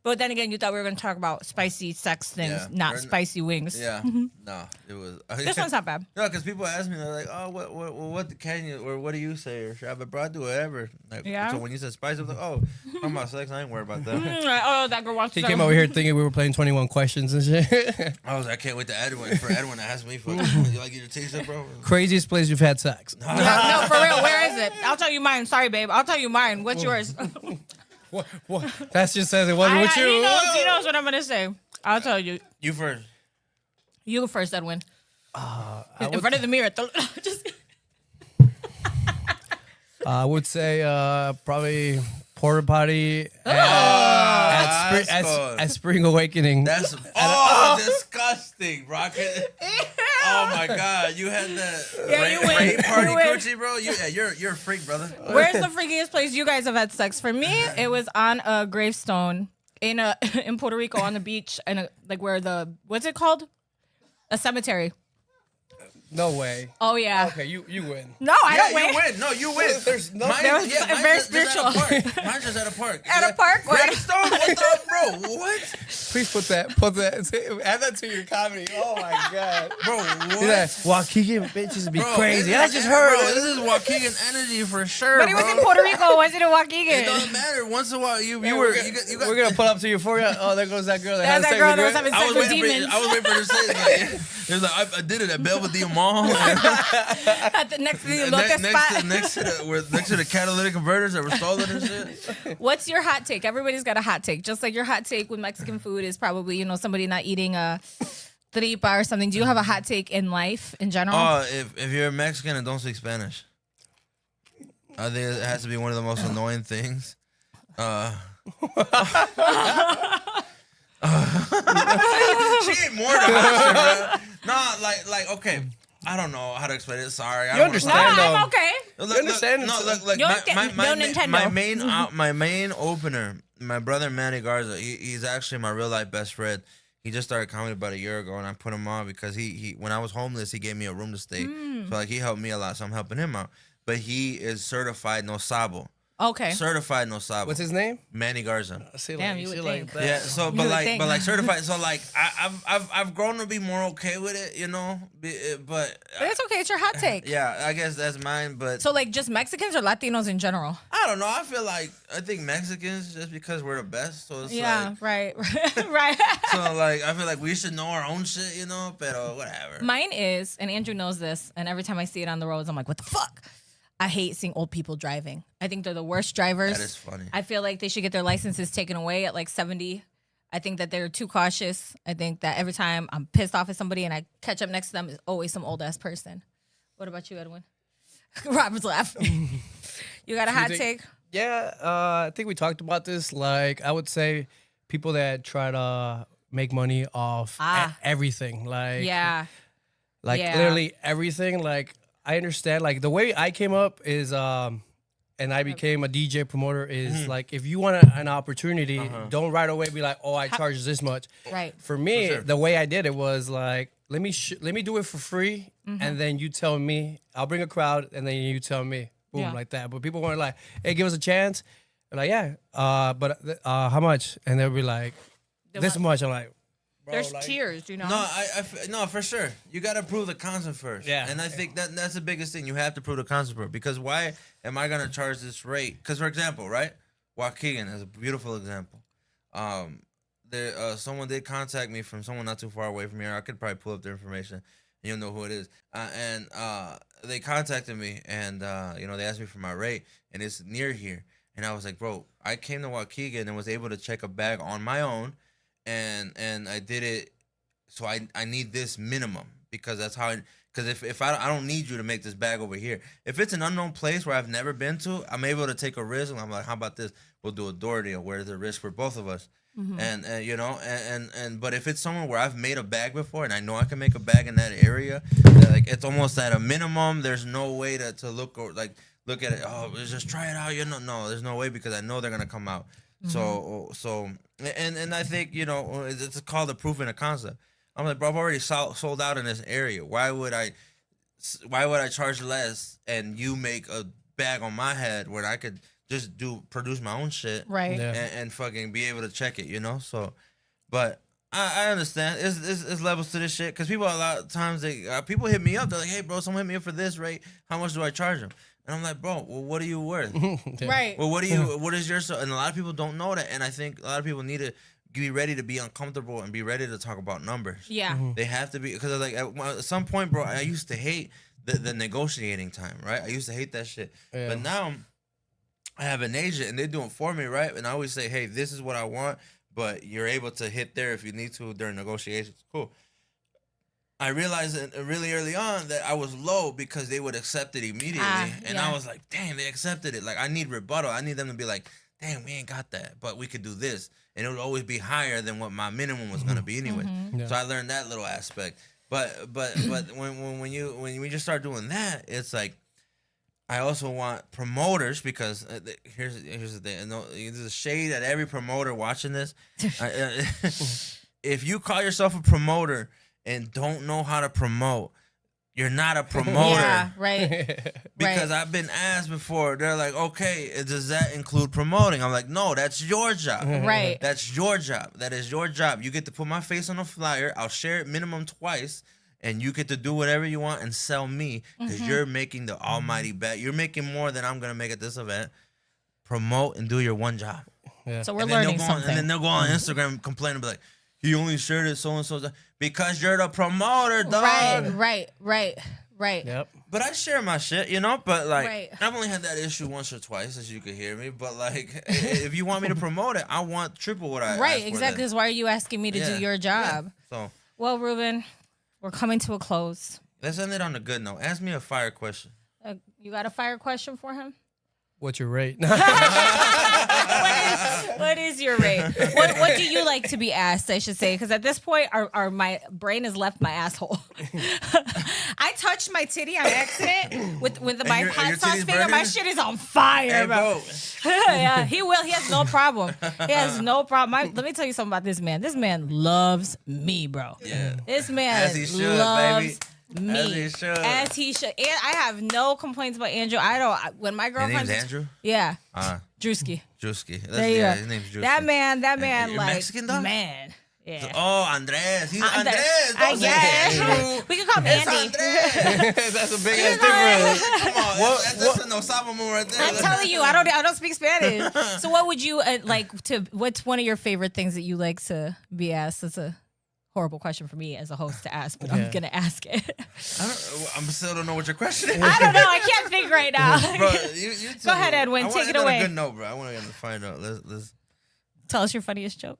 But then again, you thought we were going to talk about spicy sex things, Yeah. not spicy wings. Yeah. No, it was. This one's not bad. No, because people ask me, they're like, "Oh, what can you or what do you say or shit?" But bro, I do whatever. Like, Yeah. So when you said spice, I was like, "Oh, talking about sex, I ain't worried about that." Oh, that girl wants He to. came over here thinking we were playing 21 questions and shit. I was like, I can't wait to Edwin for Edwin to ask me, "You like your taste it, bro?" Craziest place you've had sex. Yeah, no, for real. Where is it? I'll tell you mine. Sorry, babe. I'll tell you mine. What's yours? What? That just says it wasn't with you. He knows what I'm going to say. I'll tell you. You first. You go first, Edwin. In front of the mirror. Just I would say probably porta potty at Spring Awakening. That's disgusting, Rocket. Oh my God, you had that you win. rape party You win. coochie, bro. You're a freak, brother. Where's the freakiest place you guys have had sex? For me, it was on a gravestone in Puerto Rico on the beach, and like where what's it called? A cemetery. No way. Oh yeah. Okay, you win. No, I don't You win. win. No, you win. There's no. Mine- There was yeah, mine's very just at a spiritual. park. Mine's just at a park. At a park? Gravestone? What the, bro? What? Please put that. Add that to your comedy. Oh my God. Bro, what? He's like, Waukegan bitches be Bro, crazy. this I is- just heard. Bro, this is Waukegan energy for sure, But it was bro. in Puerto Rico. Was it in It Waukegan? doesn't matter. Once in a while, you got. We're gonna pull up to Euphoria. Oh, there goes that girl. That's that girl that was having I sex was with waiting demons. for her to say it. It was like I did it at Belvedere Mall. At the next to the lotus spot. next to the catalytic converters that were stolen and shit. What's your hot take? Everybody's got a hot take. Just like your hot take with Mexican food is probably, somebody not eating a tripa or something. Do you have a hot take in life in general? Oh, if you're Mexican and don't speak Spanish, I think it has to be one of the most annoying things. She ain't more than hot shit, bro. Nah, like okay. I don't know how to explain it. Sorry. I You don't understand, wanna- though. I'm okay. Look, understand? No, look. Yo My Nintendo. my main opener, my brother Manny Garza. He's actually my real life best friend. He just started comedy about a year ago, and I put him on because he when I was homeless, he gave me a room to stay. So like he helped me a lot, so I'm helping him out. But he is certified no sabo. Okay. Certified no sabo. What's his name? Manny Garza. See, Damn, you see would like think. that. Yeah, so You would think. but like certified. So like I've grown to be more okay with it, But But it's okay. It's your hot take. yeah, I guess that's mine. But So like just Mexicans or Latinos in general? I don't know. I think Mexicans just because we're the best. So it's Yeah, right. Right. so like I feel like we should know our own shit, But whatever. Mine is, and Andrew knows this, and every time I see it on the roads, I'm like, what the fuck? I hate seeing old people driving. I think they're the worst drivers. That is funny. I feel like they should get their licenses taken away at like 70. I think that they're too cautious. I think that every time I'm pissed off at somebody and I catch up next to them, it's always some old ass person. What about you, Edwin? Robert's laughing. You got a hot take? Yeah, I think we talked about this. Like, I would say people that try to make money off everything. Like, literally everything. Like, I understand. Like, the way I came up is, and I became a DJ promoter is like, if you want an opportunity, don't right away be like, oh, I charge this much. Right. For me, the way I did it was like, let me do it for free, and then you tell me. I'll bring a crowd, and then you tell me. Boom, like that. But people weren't like, hey, give us a chance. I'm like, yeah, but how much? And they'll be like, this much. I'm like, bro, there's tiers, you know? No, for sure. You got to prove the concept first. Yeah. And I think that's the biggest thing. You have to prove the concept first. Because why am I going to charge this rate? Because, for example, right? Waukegan is a beautiful example. Someone did contact me from someone not too far away from here. I could probably pull up their information. You'll know who it is. And they contacted me, and they asked me for my rate, and it's near here. And I was like, bro, I came to Waukegan and was able to check a bag on my own, and I did it. So I need this minimum because that's how. Because if I don't need you to make this bag over here. If it's an unknown place where I've never been to, I'm able to take a risk. And I'm like, how about this? We'll do a door deal where there's a risk for both of us. And but if it's somewhere where I've made a bag before and I know I can make a bag in that area, like it's almost at a minimum. There's no way to look at it. Oh, just try it out. No, there's no way because I know they're gonna come out. So and I think it's called the proof in a concept. I'm like, bro, I've already sold out in this area. Why would I charge less and you make a bag on my head where I could just produce my own shit, right? And fucking be able to check it, So, but I understand. It's levels to this shit because people a lot of times people hit me up. They're like, "Hey, bro, someone hit me up for this rate. How much do I charge them?" And I'm like, "Bro, well, what are you worth? Right? Well, what is your?" And a lot of people don't know that, and I think a lot of people need to be ready to be uncomfortable and be ready to talk about numbers. Yeah, they have to be because like at some point, bro, I used to hate the negotiating time, right? I used to hate that shit, but now I have an agent and they do it for me, right? And I always say, hey, this is what I want, but you're able to hit there if you need to during negotiations. Cool. I realized really early on that I was low because they would accept it immediately. And I was like, dang, they accepted it. Like, I need rebuttal. I need them to be like, damn, we ain't got that, but we could do this. And it would always be higher than what my minimum was going to be anyway. Yeah. So I learned that little aspect. But when you just start doing that, it's like, I also want promoters because here's the thing. There's a shade at every promoter watching this. If you call yourself a promoter and don't know how to promote, you're not a promoter. Yeah, right. Because I've been asked before. They're like, okay, does that include promoting? I'm like, no, that's your job. Right. That's your job. That is your job. You get to put my face on a flyer. I'll share it minimum twice. And you get to do whatever you want and sell me because you're making the almighty bet. You're making more than I'm going to make at this event. Promote and do your one job. Yeah. So we're learning something. And then they'll go on Instagram and complain and be like, he only shared it so-and-so. Because you're the promoter, dog. Right. Yep. But I share my shit, But, like, I've only had that issue once or twice, as you could hear me. But, like, if you want me to promote it, I want triple what I Right, exactly. Because why are you asking me to do your job? Yeah. So, well, Ruben, we're coming to a close. Let's end it on a good note. Ask me a fire question. You got a fire question for him? What's your rate? What is your rate? What do you like to be asked, I should say? Because at this point, my brain has left my asshole. I touched my titty on accident with my hot sauce finger. My shit is on fire, bro. Yeah, he will. He has no problem. Let me tell you something about this man. This man loves me, bro. Yeah. This man As he should, loves baby. me. As he should. And I have no complaints about Andrew. When my girlfriend. His name's Andrew? Yeah. Drewski. There you go. His name's Drewski. That man, you're like, Mexican, dog? Man. Yeah. Oh, Andres. He's Andres. Don't say Andrew. We can call him Andy. That's a big ass difference. Come on. That's a no sabamo right there. I'm telling you, I don't speak Spanish. So what would you what's one of your favorite things that you like to be asked? It's a horrible question for me as a host to ask, but I'm going to ask it. I still don't know what your question is. I don't know. I can't think right now. Bro, Go ahead, Edwin. Take it away. On a good note, bro. I want to find out. Let's Tell us your funniest joke.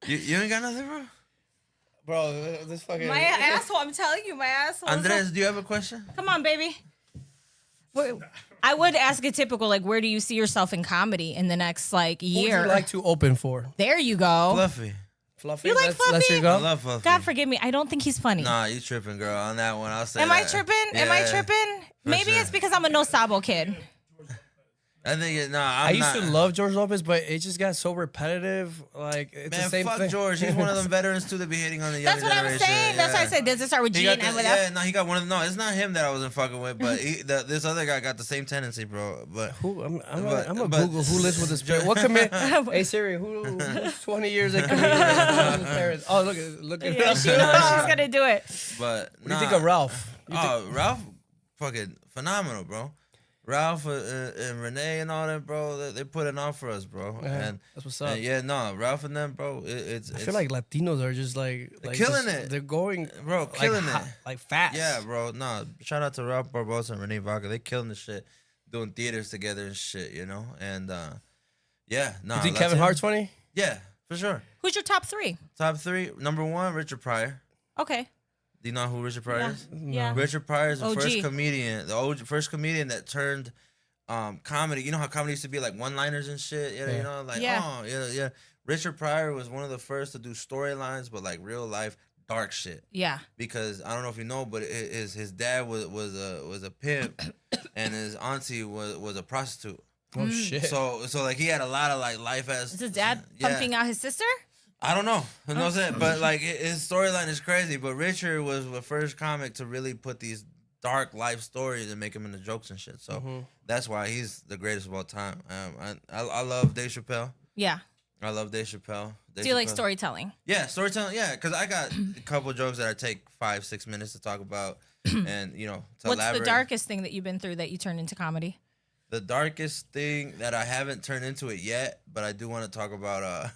You ain't got nothing, bro? Bro, this fucking... My asshole, I'm telling you, my asshole. Andres, do you have a question? Come on, baby. I would ask a typical, like, where do you see yourself in comedy in the next, like, year? Who would you like to open for? There you go. Fluffy. Fluffy? You like That's Fluffy? your I go? love Fluffy. God forgive me. I don't think he's funny. Nah, you tripping, girl. On that one, I'll say Am that. I tripping? Am I Yeah, tripping? Maybe sure. it's because I'm a no sabo kid. I think it, nah, I I'm used not. to love George Lopez, but it just got so repetitive. Like, it's Man, the same fuck thing. George. He's one of them veterans too that be hating on the younger That's what I was generation. saying. That's why I said, does it start with He G got and the, end with yeah, F? no, he got one of them. No, it's not him that I wasn't fucking with, but this other guy got the same tendency, bro. But Who, I'm But- gonna but- Google who lives with his parents. What commit? Hey Siri, who's 20 years at comedian with his parents? Oh, look at Yeah, she knows she's gonna do it. but What do you think of Ralph? Ralph, fucking phenomenal, bro. Ralph and Renee and all that, bro. They put it on for us, bro. Yeah, And that's what's up. and yeah, no, Ralph and them, bro. It's I feel like Latinos are just like killing just- it. They're going, bro, like, killing it. like fast. Yeah, bro. No, shout out to Ralph Barbosa and Renee Vaca. They killing the shit, doing theaters together and shit, you know. And yeah, no. You think Kevin Hart's funny? Yeah, for sure. Who's your top three? Top three. Number one, Richard Pryor. Okay. Do you know who Richard Pryor Yeah. is? Yeah. Richard Pryor is the OG. first comedian, first comedian that turned comedy. You know how comedy used to be like one-liners and shit. You know, like Yeah. oh yeah. Richard Pryor was one of the first to do storylines, but like real life dark shit. Yeah. Because I don't know if you know, but his dad was a pimp, and his auntie was a prostitute. Oh shit. So like he had a lot of like life as. Is his dad Yeah. pumping out his sister? I don't know. Who knows that? But like his storyline is crazy. But Richard was the first comic to really put these dark life stories and make them into jokes and shit. So that's why he's the greatest of all time. I love Dave Chappelle. Yeah. I love Dave Chappelle. Do you like storytelling? Yeah, storytelling. Yeah, because I got a couple of jokes that I take 5-6 minutes to talk about, and to What's elaborate. the darkest thing that you've been through that you turned into comedy? The darkest thing that I haven't turned into it yet, but I do want to talk about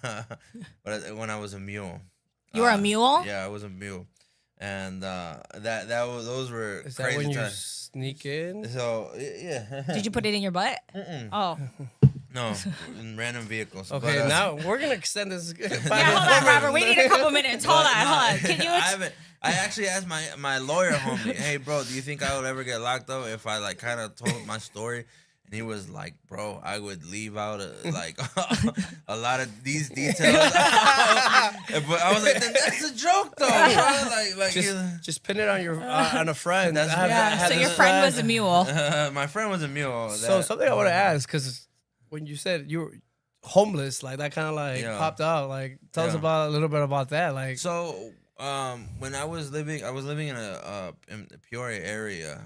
when I was a mule. You were a mule? Yeah, I was a mule, and those were Is that crazy when you times. sneak in? So yeah. Did you put it in your butt? Oh. No, in random vehicles. Okay, But, now we're gonna extend this. Yeah, hold on, Robert. We need a couple minutes. Hold on. Can you? I actually asked my lawyer homie, hey bro, do you think I would ever get locked up if I like kind of told my story? And he was like, bro, I would leave out a lot of these details. But I was like, that's a joke though, bro. Like just pin it on your on a friend. That's- I had So this your friend was a mule. my friend was a mule. So something I want to ask, because when you said you were homeless, like that kind of like Yeah. popped out. Like, tell us Yeah. about a little bit about that. Like, So when I was living in the Peoria area.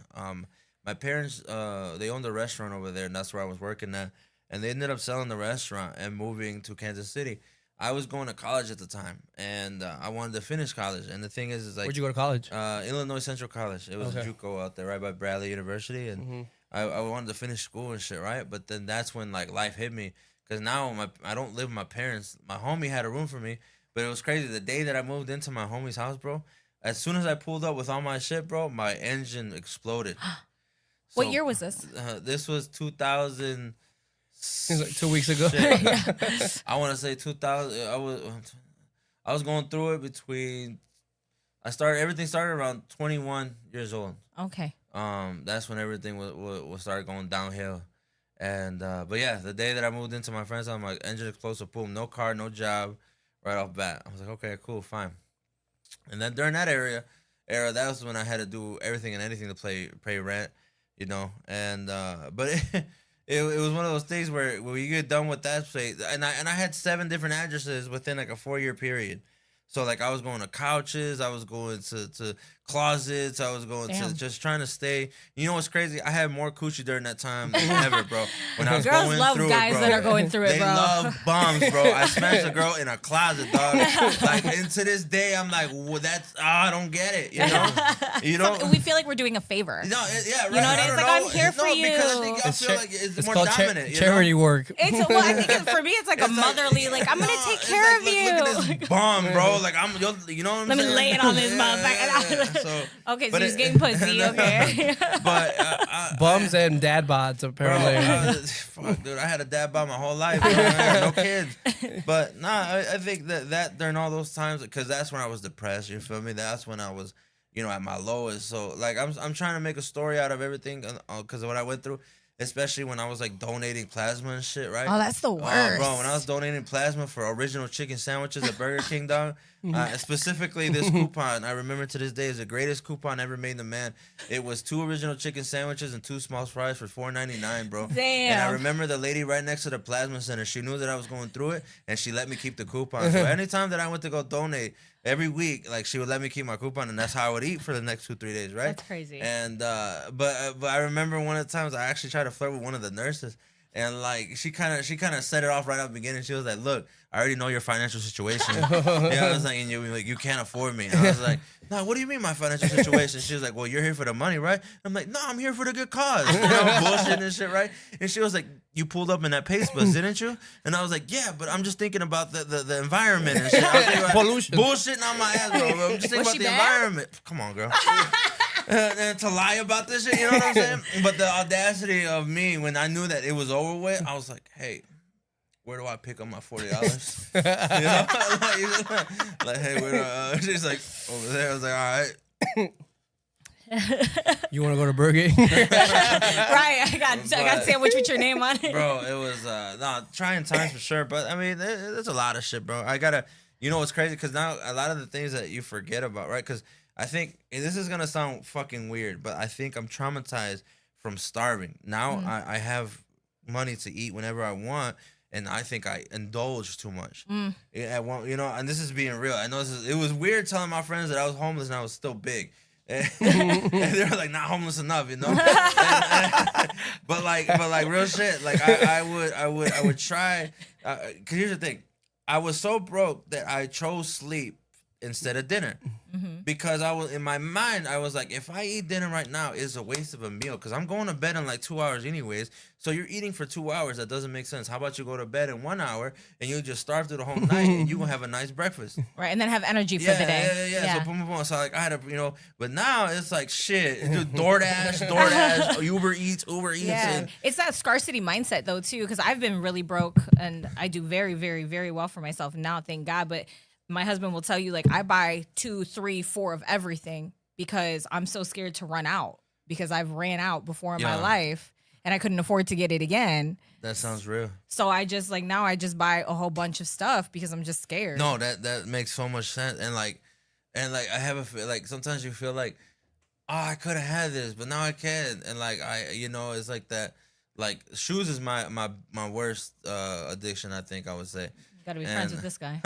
My parents they owned a restaurant over there, and that's where I was working at. And they ended up selling the restaurant and moving to Kansas City. I was going to college at the time, and I wanted to finish college. And the thing is like, where'd you go to college? Illinois Central College. It was a JUCO out there, right by Bradley University, and I wanted to finish school and shit, right? But then that's when like life hit me, because now I don't live with my parents. My homie had a room for me, but it was crazy. The day that I moved into my homie's house, bro, as soon as I pulled up with all my shit, bro, my engine exploded. What year was this? This was 2000. Seems like 2 weeks ago. I want to say 2000. I was going through it between. Everything started around 21 years old. Okay. That's when everything was started going downhill, and but yeah, the day that I moved into my friend's house, my engine explosive, boom, no car, no job, right off bat. I was like, okay, cool, fine. And then during that era, that was when I had to do everything and anything to pay rent, and but it was one of those things where you get done with that place, and I had 7 different addresses within like a 4-year period. So like I was going to couches, I was going to closets, I was going to just trying to stay. You know what's crazy? I had more coochie during that time than ever, bro. When I was Girls going love through guys it, bro. that are going through it, They bro. love bombs, bro. I smashed a girl in a closet, dog. Like, and to this day, I'm like, well, I don't get it. You know. We feel like we're doing a favor. No, yeah, right. You know what I mean? It's like, I'm here for you. Because I think I feel like it's more called dominant. charity work. I think for me, it's like a motherly, like, I'm going to take care of you. Look at this bomb, bro. Like, you know what I'm Let saying? me lay it on this motherfucker. So okay, so he's getting pussy. Okay. But Bums and dad bods, apparently. Fuck, dude, I had a dad bod my whole life. Bro. I got no kids. But I think that during all those times, because that's when I was depressed. You feel me? That's when I was, at my lowest. So like I'm trying to make a story out of everything because of what I went through. Especially when I was like donating plasma and shit, right? Oh, that's the worst. Bro, when I was donating plasma for original chicken sandwiches at Burger King, dog, specifically this coupon, I remember to this day is the greatest coupon ever made in the man. It was 2 original chicken sandwiches and 2 small fries for $4.99, bro. Damn. And I remember the lady right next to the plasma center, she knew that I was going through it, and she let me keep the coupon. So anytime that I went to go donate, every week, like she would let me keep my coupon, and that's how I would eat for the next 2-3 days, right? That's crazy. And but I remember one of the times I actually tried to flirt with one of the nurses, and like she kind of set it off right at the beginning. She was like, "Look, I already know your financial situation." I was like, "And you can't afford me." And I was like, "No, what do you mean my financial situation?" She was like, "Well, you're here for the money, right?" I'm like, "No, I'm here for the good cause." Bullshit and shit, right? And she was like, "You pulled up in that pace bus, didn't you?" And I was like, "Yeah, but I'm just thinking about the environment and shit. I was thinking about Pollution. bullshitting on my ass, bro. I'm just thinking about the environment. Come on, girl." And to lie about this shit, you know what I'm saying? But the audacity of me when I knew that it was over with, I was like, "Hey, where do I pick up my $40?" like, hey, where do I, she's like, over there. I was like, all right. You want to go to Burger King? Right, I got sandwich with your name on it. Bro, it was trying times for sure. But I mean, there's a lot of shit, bro. I gotta, what's crazy? Because now a lot of the things that you forget about, right? Because I think this is gonna sound fucking weird, but I think I'm traumatized from starving. Now I have money to eat whenever I want. And I think I indulge too much. I want, and this is being real. I know it was weird telling my friends that I was homeless and I was still big. And they were like, not homeless enough, but like real shit. Like I would try. Cause here's the thing, I was so broke that I chose sleep instead of dinner. Because I was in my mind, I was like, if I eat dinner right now, it's a waste of a meal. Because I'm going to bed in like 2 hours anyways. So you're eating for 2 hours. That doesn't make sense. How about you go to bed in 1 hour and you just starve through the whole night and you gonna have a nice breakfast. Right, and then have energy for the day. Yeah. So boom, boom, boom. So like I had a, but now it's like shit. Dude, DoorDash, Uber Eats. Yeah. And it's that scarcity mindset though too. Because I've been really broke and I do very, very, very well for myself now, thank God. But my husband will tell you, like, I buy 2, 3, 4 of everything because I'm so scared to run out because I've ran out before in my life and I couldn't afford to get it again. That sounds real. So I just now I just buy a whole bunch of stuff because I'm just scared. No, that makes so much sense. And like I have a feel like sometimes you feel like, oh, I could have had this, but now I can't. And like it's like that. Like shoes is my worst addiction. I think I would say. Gotta be friends with this guy.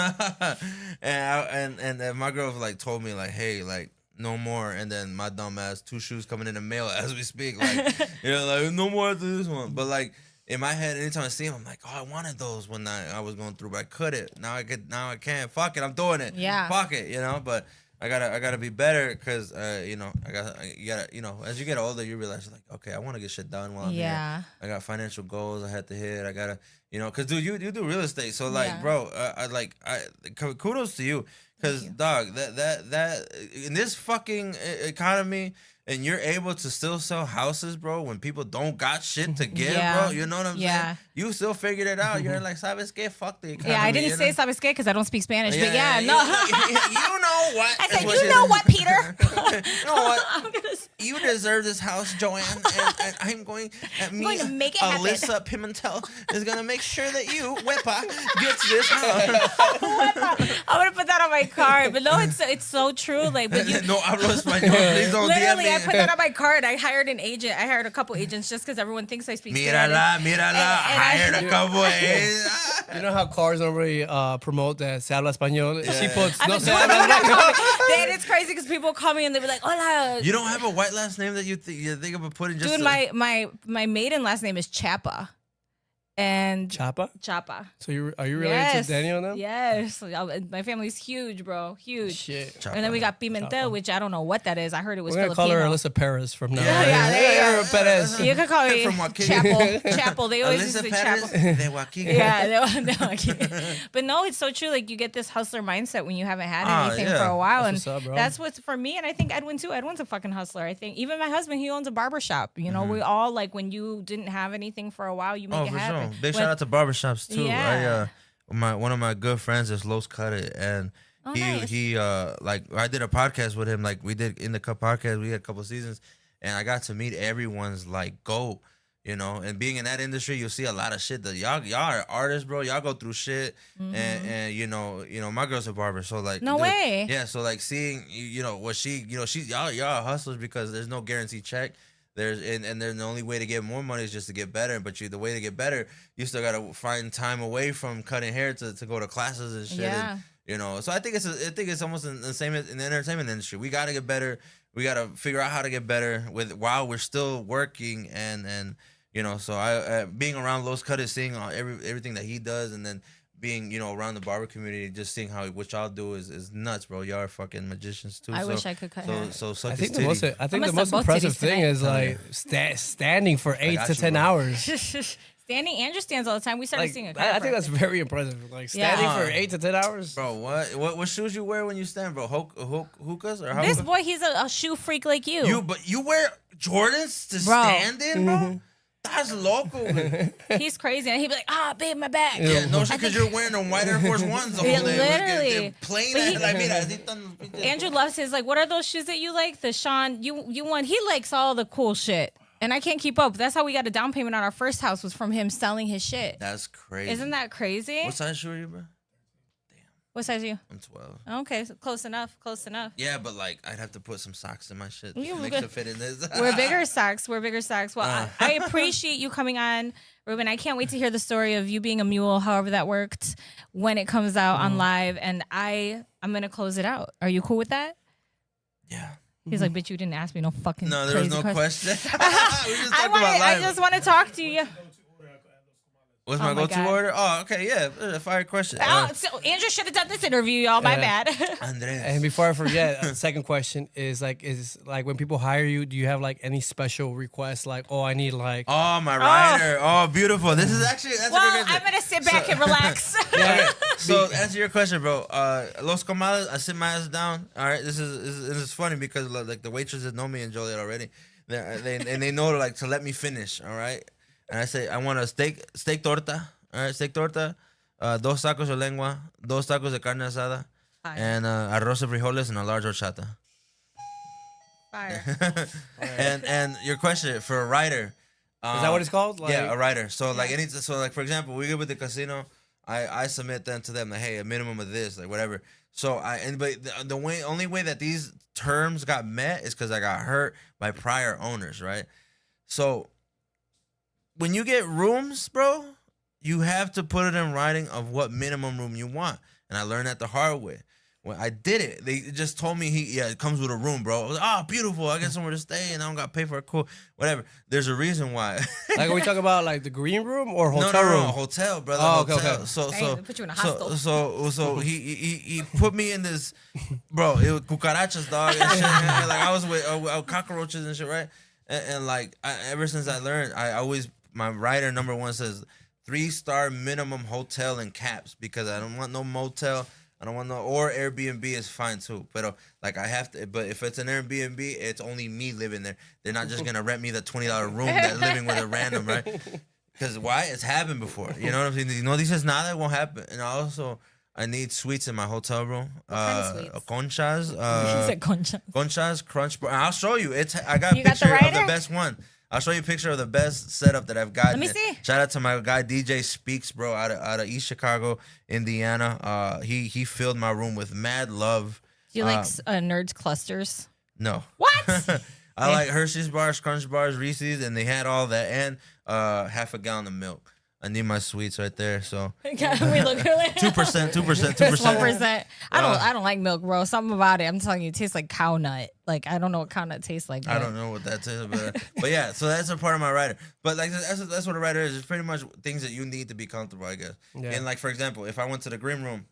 and my girl like told me like, hey, like no more. And then my dumb ass 2 shoes coming in the mail as we speak. Like like no more after this one. But like in my head, anytime I see them, I'm like, oh, I wanted those when I was going through, but I couldn't. Now I can't. Fuck it, I'm doing it. Yeah. Fuck it, But I gotta be better because you gotta as you get older, you realize like, okay, I want to get shit done while I'm here. I got financial goals I had to hit. I gotta. Because dude, you do real estate, so like, bro, kudos to you, because dog, that in this fucking economy, and you're able to still sell houses, bro, when people don't got shit to give, bro. You know what I'm saying? You still figured it out. You're like, ¿sabes qué? Fuck the economy. Yeah, I didn't say ¿sabes qué? Because I don't speak Spanish, but no. You know what? I said, you know what, Peter? You know what? You deserve this house, Joanne, and I'm going to make it happen. Alyssa Pimentel is going to make sure that you, Wepa, gets this house. I'm going to put that on my card. But no, it's so true. Like, but no hablo español. Please don't literally, DM me. I put that on my card. I hired an agent. I hired a couple agents just because everyone thinks I speak Spanish. Mírala. Hired a couple agents. You know how cars normally promote that se habla español? Yeah. She puts, no se Then habla. it's crazy because people call me and they be like, hola. You don't have a white last name that you think of putting just Dude, my maiden last name is Chapa. and Chapa? Chapa. So are you related to Daniel now? Yes. My family's huge, bro. Huge. Shit. And then we got Pimentel, which I don't know what that is. I heard it was We're gonna Filipino. call her Alyssa Perez from now on. Yeah, there you go. Perez. You could call me From Joaquin. Chapel. They always used to say Chapel. De Joaquin. Yeah, but no, it's so true. Like you get this hustler mindset when you haven't had anything for a while, That's and what's up, bro. that's what's for me. And I think Edwin too. Edwin's a fucking hustler. I think even my husband, he owns a barber shop. You know, we all like when you didn't have anything for a while, you make it for happen. sure. Big shout out to barbershops too. Yeah. One of my good friends is Los Cut It, and nice. he like I did a podcast with him, like we did in the Cup podcast. We had a couple seasons, and I got to meet everyone's like goat. You know, and being in that industry, you'll see a lot of shit that y'all are artists, bro. Y'all go through shit, and you know, my girl's a barber, so like, No way. yeah. So like seeing, what she, y'all are hustlers because there's no guaranteed check. And then the only way to get more money is just to get better. But the way to get better, you still gotta find time away from cutting hair to go to classes and shit. Yeah. And, so I think it's almost the same in the entertainment industry. We gotta get better. We gotta figure out how to get better while we're still working and. So I being around Los Cutters, seeing everything that he does, and then being around the barber community, just seeing what y'all do is nuts, bro. Y'all are fucking magicians too. I wish I could cut hair. So suck I think his the most impressive thing is like standing for 8 to 10 hours. Standing, Andrew stands all the time. We started seeing a I think that's very impressive. Like standing for 8 to 10 hours. Bro, what shoes you wear when you stand, bro? Hookahs or This boy, he's a shoe freak like you. But you wear Jordans to stand in, bro? That's local. He's crazy. And he'd be like, babe, my back. Yeah, no shit, because you're wearing them white Air Force Ones the whole day. Literally. Plain Andrew loves his, like, what are those shoes that you like? The Sean, you want, he likes all the cool shit. And I can't keep up. That's how we got a down payment on our first house, was from him selling his shit. That's crazy. Isn't that crazy? What size shoe are you, bro? What size are you? I'm 12. Okay, so close enough. Yeah, but like I'd have to put some socks in my shit You to make good. it fit in this. We're bigger socks. Well, I appreciate you coming on, Ruben. I can't wait to hear the story of you being a mule, however that worked, when it comes out on live. And I'm gonna close it out. Are you cool with that? Yeah. He's like, bitch, you didn't ask me no fucking. No, there was no question. We just talked about I live. just want to talk to you. What's my go-to God. order? Oh, okay, yeah, fire question. So Andrew should have done this interview, y'all. My bad. Andres. And before I forget, second question is when people hire you, do you have like any special requests? Like, I need like. Oh, my rider. Oh, beautiful. This is actually that's a Well, good question. I'm gonna sit back and relax. Yeah. So answer your question, bro. Los Comales, I sit my ass down. All right, this is funny because like the waitresses know me in Joliet already. They know to let me finish. All right, and I say I want a steak torta. All right, steak torta, dos tacos de lengua, dos tacos de carne asada, and arroz de frijoles and a large horchata. Fire. And your question for a rider. Is that what it's called? Like, Yeah, a rider. So for example, we get with the casino. I submit then to them like, hey, a minimum of this, like whatever. So but the only way that these terms got met is because I got hurt by prior owners, right? So when you get rooms, bro, you have to put it in writing of what minimum room you want, and I learned that the hard way. When I did it, they just told me it comes with a room, bro. I was like, beautiful. I get somewhere to stay, and I don't got to pay for it. Cool, whatever. There's a reason why. Like, are we talking about like the green room or hotel room? No, hotel, brother. Oh, hotel. okay. So Dang, put you in a hostel. So he put me in this, bro. It was cucarachas, dog, and shit. And like I was with cockroaches and shit, right? And like ever since I learned, my rider number one says 3-star minimum hotel in caps because I don't want no motel. I don't want or Airbnb is fine too. But like I have to. But if it's an Airbnb, it's only me living there. They're not just gonna rent me the $20 room that living with a random, right? Because why? It's happened before. You know what I'm saying? You know, this nada won't happen. And I need suites in my hotel room. What kind of suites? Conchas. He said concha. Conchas, crunch bar. I'll show you. I got a You got the picture of the rider? best one. I'll show you a picture of the best setup that I've gotten. Let me see. Shout out to my guy DJ Speaks, bro, out of East Chicago, Indiana. He filled my room with mad love. Do you like nerds clusters? No. What? I like Hershey's bars, Crunch bars, Reese's, and they had all that and half a gallon of milk. I need my sweets right there. So we look like 2%, 2%, 2%. 1%. I don't like milk, bro. Something about it. I'm telling you, it tastes like cow nut. Like I don't know what cow nut tastes like. I don't know what that is, but yeah. So that's a part of my rider. But like that's what a rider is. It's pretty much things that you need to be comfortable, I guess. Yeah. And like for example, if I went to the green room,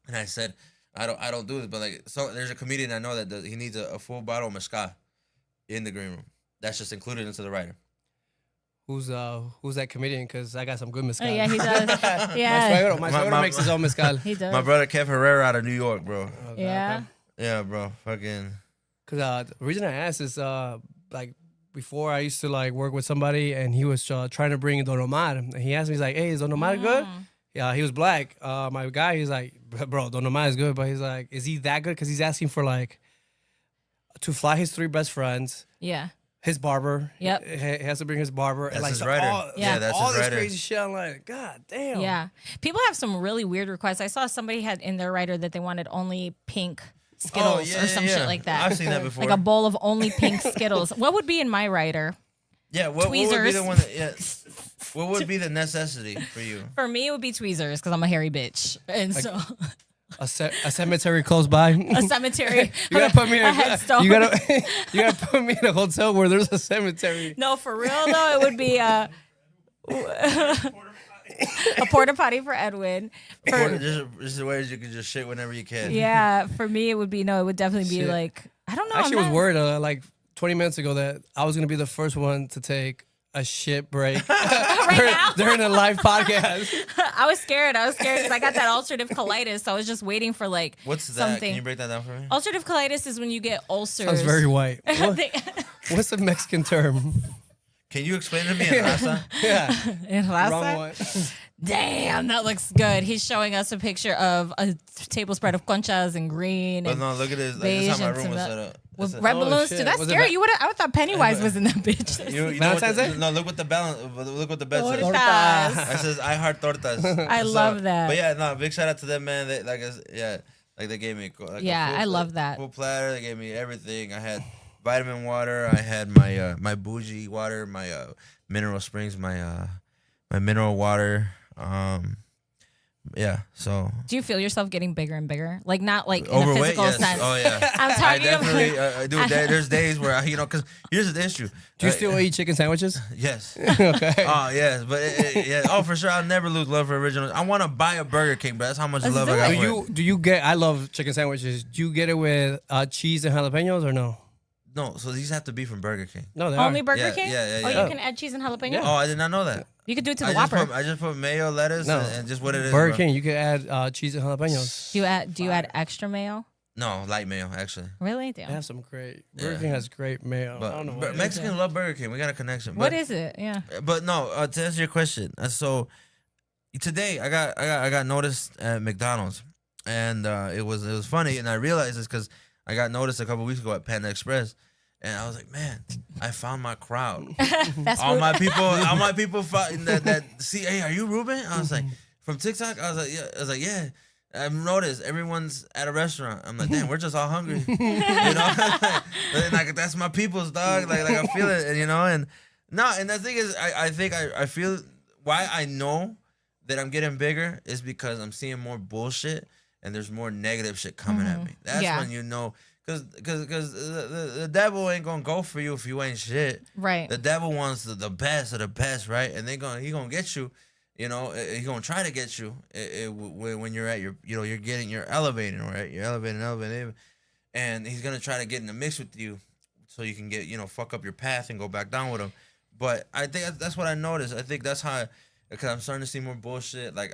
and I said I don't do this, but like so there's a comedian I know that he needs a full bottle of mezcal in the green room. That's just included into the rider. Who's that comedian? Because I got some good mezcal. Oh, yeah, he does. Yeah. My suegro makes his own mezcal. He does. My brother Kev Herrera out of New York, bro. Okay, yeah. okay. Yeah, bro. Fucking. Because the reason I asked is like before I used to like work with somebody and he was trying to bring Don Omar. And he asked me, he's like, hey, is Don Omar good? Yeah, he was black. My guy, he's like, bro, Don Omar is good. But he's like, is he that good? Because he's asking for like to fly his 3 best friends. Yeah. His barber. Yep. He has to bring his barber. That's and like his rider. That's all his this rider. crazy shit. I'm like, God damn. Yeah. People have some really weird requests. I saw somebody had in their rider that they wanted only pink Skittles or some shit like that. I've seen that before. Like a bowl of only pink Skittles. What would be in my rider? Yeah, what would be the one what would be the necessity for you? For me, it would be tweezers because I'm a hairy bitch. And so... A cemetery close by. A cemetery. You gotta put me in a headstone. You gotta put me in a hotel where there's a cemetery. No, for real though, it would be a porta potty for Edwin. Just where you can just shit whenever you can. Yeah, for me it would be it would definitely be like I don't know. I actually was worried like 20 minutes ago that I was gonna be the first one to take a shit break during a live podcast. I was scared because I got that ulcerative colitis. So I was just waiting for like what's that? Something. Can you break that down for me? Ulcerative colitis is when you get ulcers. Sounds very white. What's the Mexican term? Can you explain to me in Alyssa? Yeah. In Wrong Alyssa? one. Damn, that looks good. He's showing us a picture of a table spread of conchas and green. But And no, look at this. Like, beige this is how my and room some was of set that. up. With red balloons, shit. dude, that's Was it scary. I thought Pennywise was in that bitch. You know Valentine's Day? No, look what the balance. Look what the bed says. Tortas. It says I heart tortas. I love that. But yeah, no, big shout out to them, man. They they gave me like I love that. Full platter. They gave me everything. I had vitamin water. I had my my bougie water, my mineral springs, my mineral water. Yeah, so Do you feel yourself getting bigger and bigger? Like not like in a overweight, physical yes. sense. Oh yeah, I'm I talking definitely about. do. There's days where because here's the issue. Do you still eat chicken sandwiches? Yes. Okay. Oh yes, but yeah. Oh for sure, I'll never lose love for originals. I want to buy a Burger King, but that's how much Let's love do I got. it. For it. Do you get? I love chicken sandwiches. Do you get it with cheese and jalapenos or no? No, so these have to be from Burger King. No, they Only are. Burger Yeah, King? yeah, Oh, yeah. you can add cheese and jalapeno? Yeah. Oh, I did not know that. You could do it to the Whopper. I just put mayo, lettuce, No. and just what it is. Burger bro. King, you can add cheese and jalapenos. Do you add extra mayo? No, light mayo actually. Really? They Damn. have some great. Burger Yeah. King has great mayo. I don't know But what Mexicans love Burger King. We got a connection. What But, is it? Yeah. But no, to answer your question, so today I got noticed at McDonald's, and it was funny, and I realized this because I got noticed a couple weeks ago at Panda Express. And I was like, man, I found my crowd. That's all rude. my people that see, hey, are you Ruben? I was like, from TikTok? I was like, yeah. I've noticed everyone's at a restaurant. I'm like, damn, we're just all hungry. You know? like that's my people's dog. Like I feel it, and and the thing is, I feel why I know that I'm getting bigger is because I'm seeing more bullshit and there's more negative shit coming at me. That's when you know. Because the devil ain't gonna go for you if you ain't shit. Right. The devil wants the best of the best, right? And he gonna get you. You know, he gonna try to get you when you're at you're elevating, right? You're elevating, and he's gonna try to get in the mix with you, so you can get fuck up your path and go back down with him. But I think that's what I noticed. I think that's how, because I'm starting to see more bullshit. Like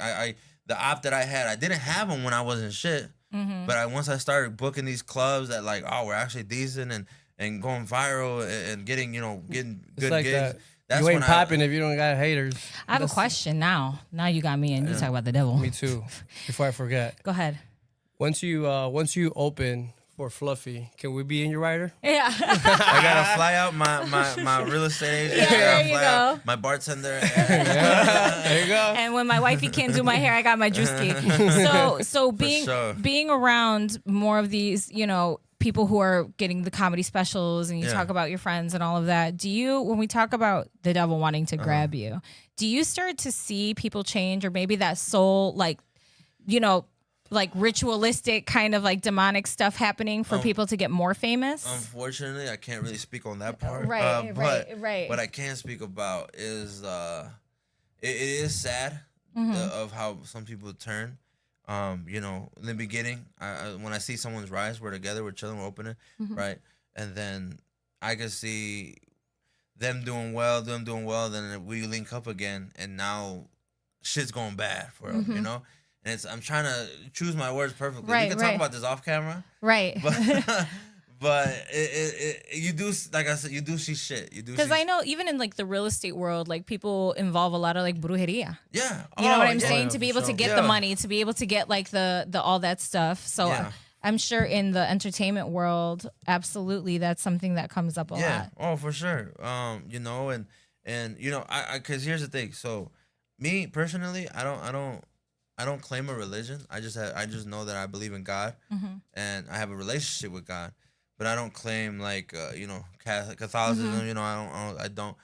the op that I had, I didn't have them when I wasn't shit. Mm-hmm. But once I started booking these clubs that we're actually decent and going viral and getting good like gigs. that. That's You ain't when popping if you don't got haters. I have a question now. Now you got me and you talk about the devil. Me too. Before I forget, Go ahead. once you open for Fluffy, can we be in your rider? Yeah. I gotta fly out my real estate agent. Yeah, I there gotta you fly go. out my bartender. There you go. And when my wifey can't do my hair, I got my drewski. So sure. being around more of these, people who are getting the comedy specials and you talk about your friends and all of that. Do you, when we talk about the devil wanting to grab you, do you start to see people change, or maybe that soul, like, you know, like ritualistic kind of like demonic stuff happening for people to get more famous? Unfortunately, I can't really speak on that part. Right. What I can speak about is it is sad of how some people turn. You know, in the beginning, when I see someone's rise, we're together, we're chilling, we're opening, right? And then I can see them doing well, then we link up again, and now shit's going bad for them, you know? And I'm trying to choose my words perfectly. We can talk about this off camera. Right. But you do, like I said, you do see shit. You do, because I know even in like the real estate world, like people involve a lot of like brujeria. Yeah, you know what I'm saying, to be able to get the money, to be able to get like the all that stuff. So I'm sure in the entertainment world, absolutely, that's something that comes up a lot. Oh, for sure. You know, and you know, I because here's the thing. So me personally, I don't claim a religion. I just know that I believe in God, and I have a relationship with God. But I don't claim like you know, Catholicism. You know, I don't.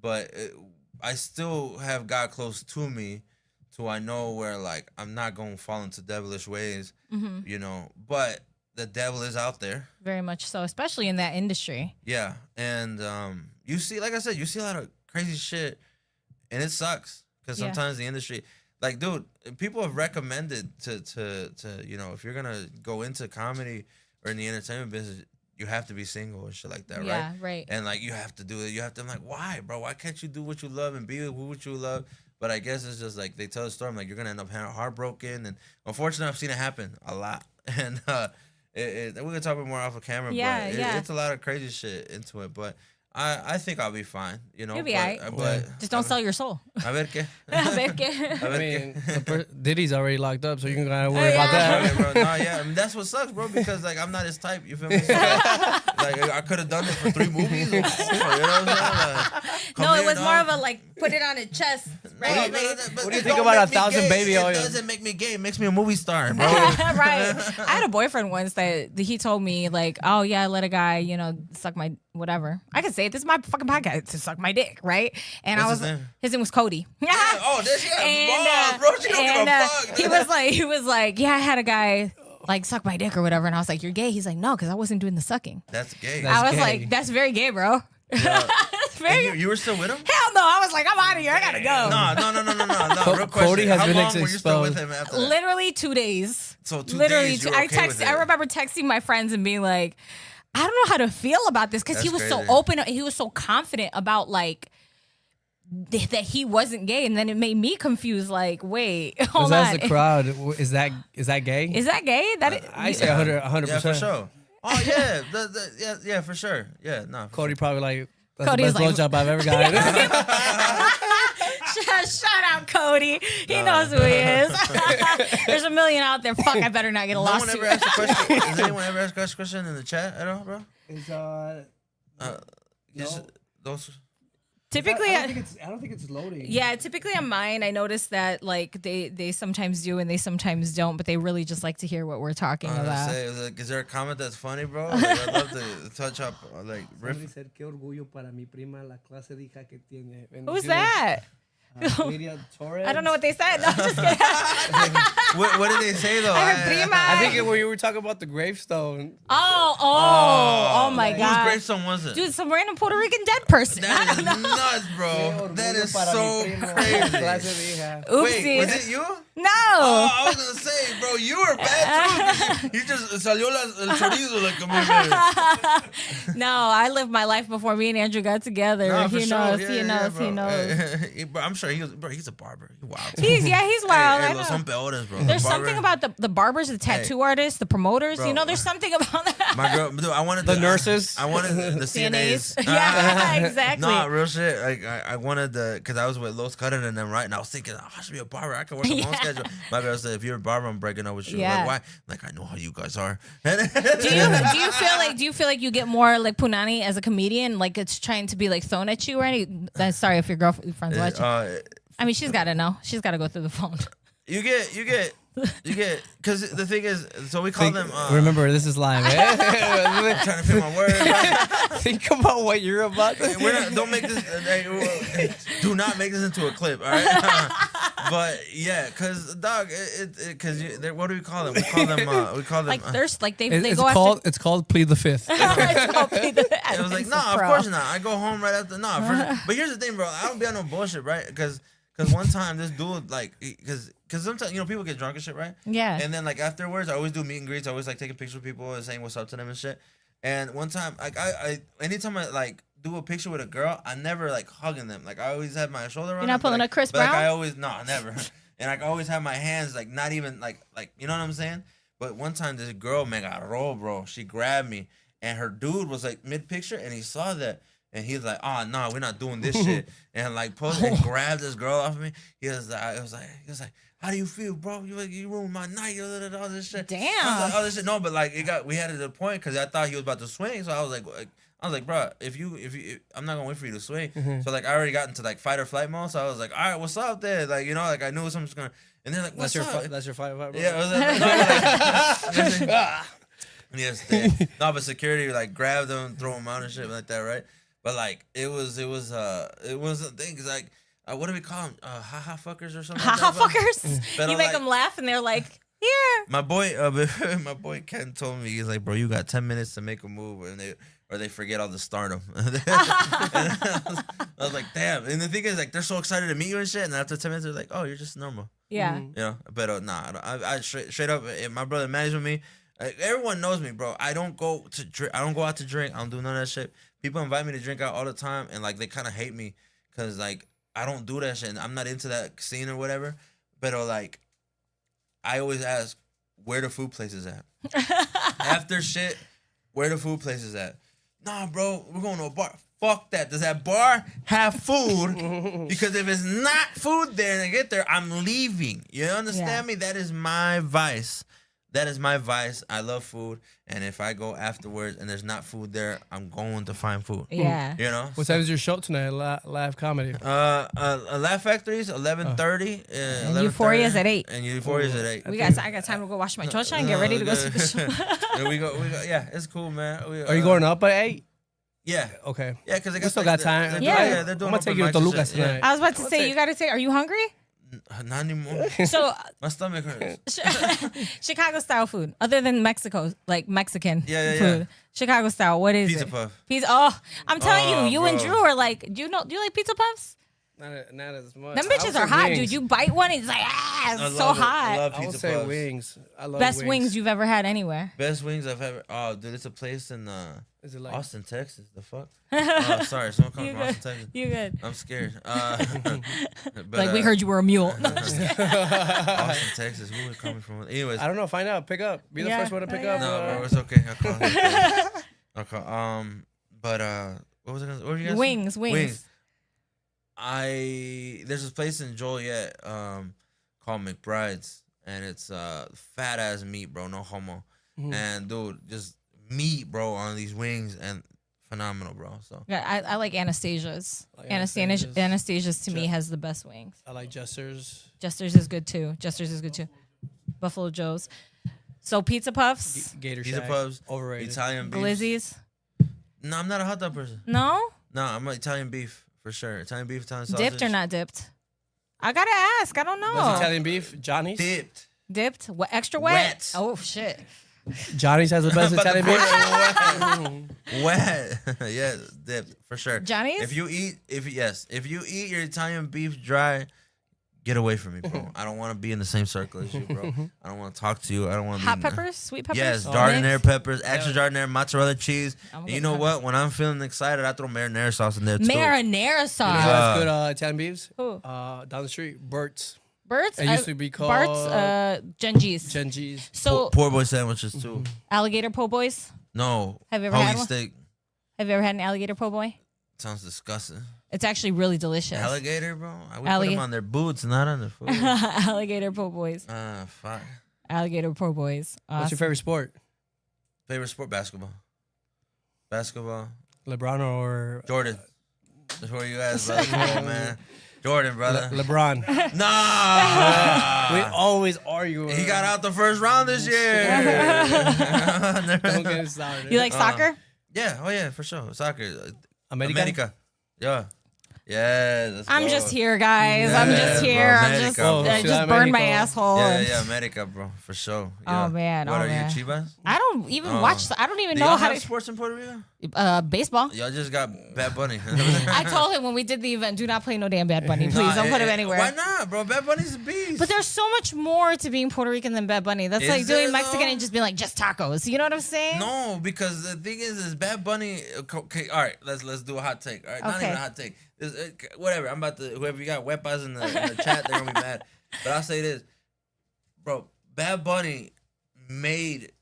But I still have God close to me, so I know where like I'm not gonna fall into devilish ways. You know, but the devil is out there. Very much so, especially in that industry. Yeah, and you see, like I said, you see a lot of crazy shit, and it sucks because sometimes the industry. Like, dude, people have recommended to you know, if you're gonna go into comedy or in the entertainment business, you have to be single and shit like that, right? Yeah, right. And like you have to do it. You have to. I'm like, why, bro? Why can't you do what you love and be with what you love? But I guess it's just like they tell the story. I'm like, you're gonna end up heartbroken, and unfortunately, I've seen it happen a lot. And we can talk about more off of camera. Yeah, but it's a lot of crazy shit into it, but. I think I'll be fine, you know. You'll be alright. Just don't sell your soul. A ver qué. A ver qué. I mean, Diddy's already locked up, so you can kind of worry about that. Bro. No, I mean, that's what sucks, bro. Because like I'm not his type. You feel me? So, like I could have done it for 3 movies. Or, you know what I'm saying? No, it was more of a like put it on his chest, right? What do you think about 1,000 baby oil? It doesn't make me gay. It makes me a movie star, bro. Right. I had a boyfriend once that he told me like, oh yeah, I let a guy, you know, suck my whatever. I could say it. This is my fucking podcast to suck my dick, right? And What's his name was Cody. Bro, she don't give a fuck. He was like, yeah, I had a guy like suck my dick or whatever, and I was like, you're gay? He's like, no, because I wasn't doing the sucking. That's gay. I was like, that's very gay, bro. Yeah. You were still with him? Hell no! I was like, I'm out of here. I gotta go. No. Real question. Cody has How been long exposed. were you still with him after that? Literally 2 days. So 2 Literally, days. You were okay with it. I remember texting my friends and being like, I don't know how to feel about this because he was so open. He was so confident about like that he wasn't gay, and then it made me confused. Like, wait, hold on. The crowd. Is that gay? Is that gay? I say 100%. Yeah, for sure. Oh yeah, yeah, for sure. Yeah, no. Cody probably like. That's Cody's the best blowjob I've ever got. Shout out Cody. He knows who he is. There's a million out there. Fuck, I better not get a lawsuit. No one ever asked a question. Has anyone ever asked a question in the chat at all, bro? No. Those. Typically, I don't think it's loading. Yeah, typically on mine, I notice that like they sometimes do and they sometimes don't, but they really just like to hear what we're talking about. Is there a comment that's funny, bro? Like, I'd love to touch up, like, riff. Somebody said, "Qué orgullo para mi prima la clase de hija que tiene." Who's that? Lydia Torres. I don't know what they said. No, I'm just kidding. What did they say though? I think when you were talking about the gravestone. Oh my God. Whose gravestone was it? Dude, some random Puerto Rican dead person. That is nuts, bro. That is so crazy. Oopsie. Wait, was it you? No. Oh, I was gonna say, bro, you were bad too. You just salió el chorizo like a No, I lived my life before me and Andrew got together. No, he knows. He knows. I'm sure he's a barber. He's wild. He's wild. Hey, son peores, bro. There's something about the barbers, the tattoo artists, the promoters. Bro, you know, there's something about that. My girl, dude, I wanted the nurses. I wanted the CNAs. Yeah, exactly. No, real shit. Like I wanted because I was with Los Cutting and them, right? And I was thinking, I should be a barber. I can work on my own schedule. My girl said, if you're a barber, I'm breaking up with you. Yeah. Like, why? Like, I know how you guys are. Do you feel like you get more like punani as a comedian? Like it's trying to be like thrown at you or anything? Sorry if your girlfriend's watching. I mean, she's got to know. She's got to go through the phone. You get You get, because the thing is, so we call them. Remember, this is live. Eh? I'm trying to fit my words. Think about what you're about to say. Don't make this. Do not make this into a clip, all right? But yeah, because dog, because what do we call them? We call them. Like thirst, like they It's go called. after. It's called plead the fifth. It's called Plead the Fifth. It was like, nah, of course not. I go home right after. Nah, but here's the thing, bro. I don't be on no bullshit, right? Because one time this dude, like, because sometimes, people get drunk and shit, right? Yeah. And then, like, afterwards, I always do meet and greets. I always, like, taking pictures with people and saying what's up to them and shit. And one time, like, anytime I, like, do a picture with a girl, I never, like, hugging them. Like, I always have my shoulder around You're not them, pulling like, a Chris but, like, Brown? I always, no, never. And, like, I always have my hands, like, not even, like, you know what I'm saying? But one time, this girl, man, got rolled, bro. She grabbed me. And her dude was, like, mid-picture, and he saw that. And he was like, "Oh no, we're not doing this shit." And like, and grabbed this girl off of me. He was like, "How do you feel, bro? You ruined my night, all this shit." Damn. I was like, all this shit. No, but like, we had it to the point because I thought he was about to swing. So I was like, bro, if you, I'm not gonna wait for you to swing. So like, I already got into like fight or flight mode. So I was like, all right, what's up there? Like, like I knew something's gonna. And they're like, what's up? That's your fight, bro. Yeah. It was like, yes. No, but security like grabbed him, throw him out and shit like that, right? But like it was a thing. Cause like what do we call them? Ha fuckers or something. Ha fuckers. But You make them laugh, and they're like, "Here." My boy Ken told me, he's like, bro, you got 10 minutes to make a move, or they forget all the stardom. I was like, damn. And the thing is, like, they're so excited to meet you and shit, and after 10 minutes, they're like, oh, you're just normal. Yeah. But nah, I straight up. If my brother managed with me. Like, everyone knows me, bro. I don't go out to drink. I don't do none of that shit. People invite me to drink out all the time, and like they kind of hate me because like I don't do that shit. And I'm not into that scene or whatever. But like, I always ask where the food place is at. After shit, where the food place is at? Nah, bro, we're going to a bar. Fuck that. Does that bar have food? Because if it's not food there and I get there, I'm leaving. You understand me? That is my vice. That is my vice. I love food, and if I go afterwards and there's not food there, I'm going to find food. Yeah. What time is your show tonight? Live comedy. Laugh Factory's 11:30. And Euphoria's at 8. And Euphoria's at 8. I got time to go wash my chocha and get ready to go see the show. And we go. Yeah, it's cool, man. Are you going up at 8? Yeah. Okay. Yeah, because we still got time. Yeah. They're doing. I'm gonna take you to Lucas tonight. I was about to say, you got to take. Are you hungry? Not anymore. So my stomach hurts. Chicago style food, other than Mexico, like Mexican Yeah. food. Chicago style. What is Pizza it? puff. Pizza. Oh, I'm telling you, bro. and Drew are like. Do you like pizza puffs? Not as much. Them bitches are hot, dude. You bite one, it's like it's so hot. I love I pizza would say puffs. wings. I love Best wings you've ever had anywhere. Best wings I've ever. Oh, dude, it's a place in Is it like Austin, Texas. The fuck? Oh, sorry, someone coming from Austin, Texas. You good? I'm scared. But, Like we heard you were a mule. No, just kidding. Austin, Texas. Who was coming from? Anyways, I don't know. Find out. Pick up. Be the first one to pick up. no, bro, it's okay. I'll call. But what was it? What were you guys? Wings. There's this place in Joliet called McBride's, and it's fat ass meat, bro. No homo. And dude, just meat, bro, on these wings, and phenomenal, bro. So Yeah, I like Anastasia's. Anastasia's. Anastasia's to me has the best wings. I like Jester's. Jester's is good too. Buffalo Joe's. So pizza puffs, Gator pizza Shack. puffs, Overrated. Italian beef. Glizzies. No, I'm not a hot dog person. No, No, I'm an Italian beef for sure. Italian beef, Italian sausage. dipped or not dipped? I gotta ask. I don't Best know. Italian beef. Johnny's. Dipped. Dipped? What? Extra wet? Wet. Oh shit. Johnny's has the best Italian beef. Wet. Yeah, dipped for sure. Johnny's? If you eat your Italian beef dry, get away from me, bro. I don't want to be in the same circle as you, bro. I don't want to talk to you. I don't want to Hot be peppers? Sweet peppers? Yes, Oh. jardinere peppers, extra jardinere, mozzarella cheese. I'm And you getting know peppers. what? When I'm feeling excited, I throw marinara sauce in there too. Marinara You sauce. know that's good Italian beefs? Who? Down the street, Bert's. Bert's? It used to be called Bart's, Genji's. Genji's. So, Poor boy sandwiches too. alligator po' boys? No. Have you ever hoagie had one? steak. Have you ever had an alligator po' boy? Sounds disgusting. It's actually really delicious. Alligator, bro. I would put Alligator. them on their boots, not on their food. Alligator po' boys. Fuck. Alligator po' boys. What's Awesome. your favorite sport? Favorite sport? Basketball. Basketball. LeBron or Jordan. That's where you guys, brother. Come on, man. Jordan, brother. LeBron. Nah. We always argue. He got out the first round this year. Don't get started. You like soccer? Yeah. Oh, yeah, for sure. Soccer. America? Yeah. Yeah. Let's I'm go. just here, guys. I'm just bro, here. America, bro. I just burned my asshole. Yeah, America, bro, for sure. Yeah. Oh, man. What oh, are man. you, Chivas? I don't even watch. I don't even Do know y'all how have to. sports in Puerto Rico? Baseball. Y'all just got Bad Bunny. I told him when we did the event, do not play no damn Bad Bunny. Please don't put him anywhere. Why not, bro? Bad Bunny's a beast. But there's so much more to being Puerto Rican than Bad Bunny. That's Is like there, doing Mexican though? and just being like, just tacos. You know what I'm saying? No, because the thing is Bad Bunny. Okay, all right, let's do a hot take. All right, not Okay. even a hot take. Whatever. I'm about to. Whoever you got weapons in the chat, they're gonna be mad. But I'll say this, bro. Bad Bunny made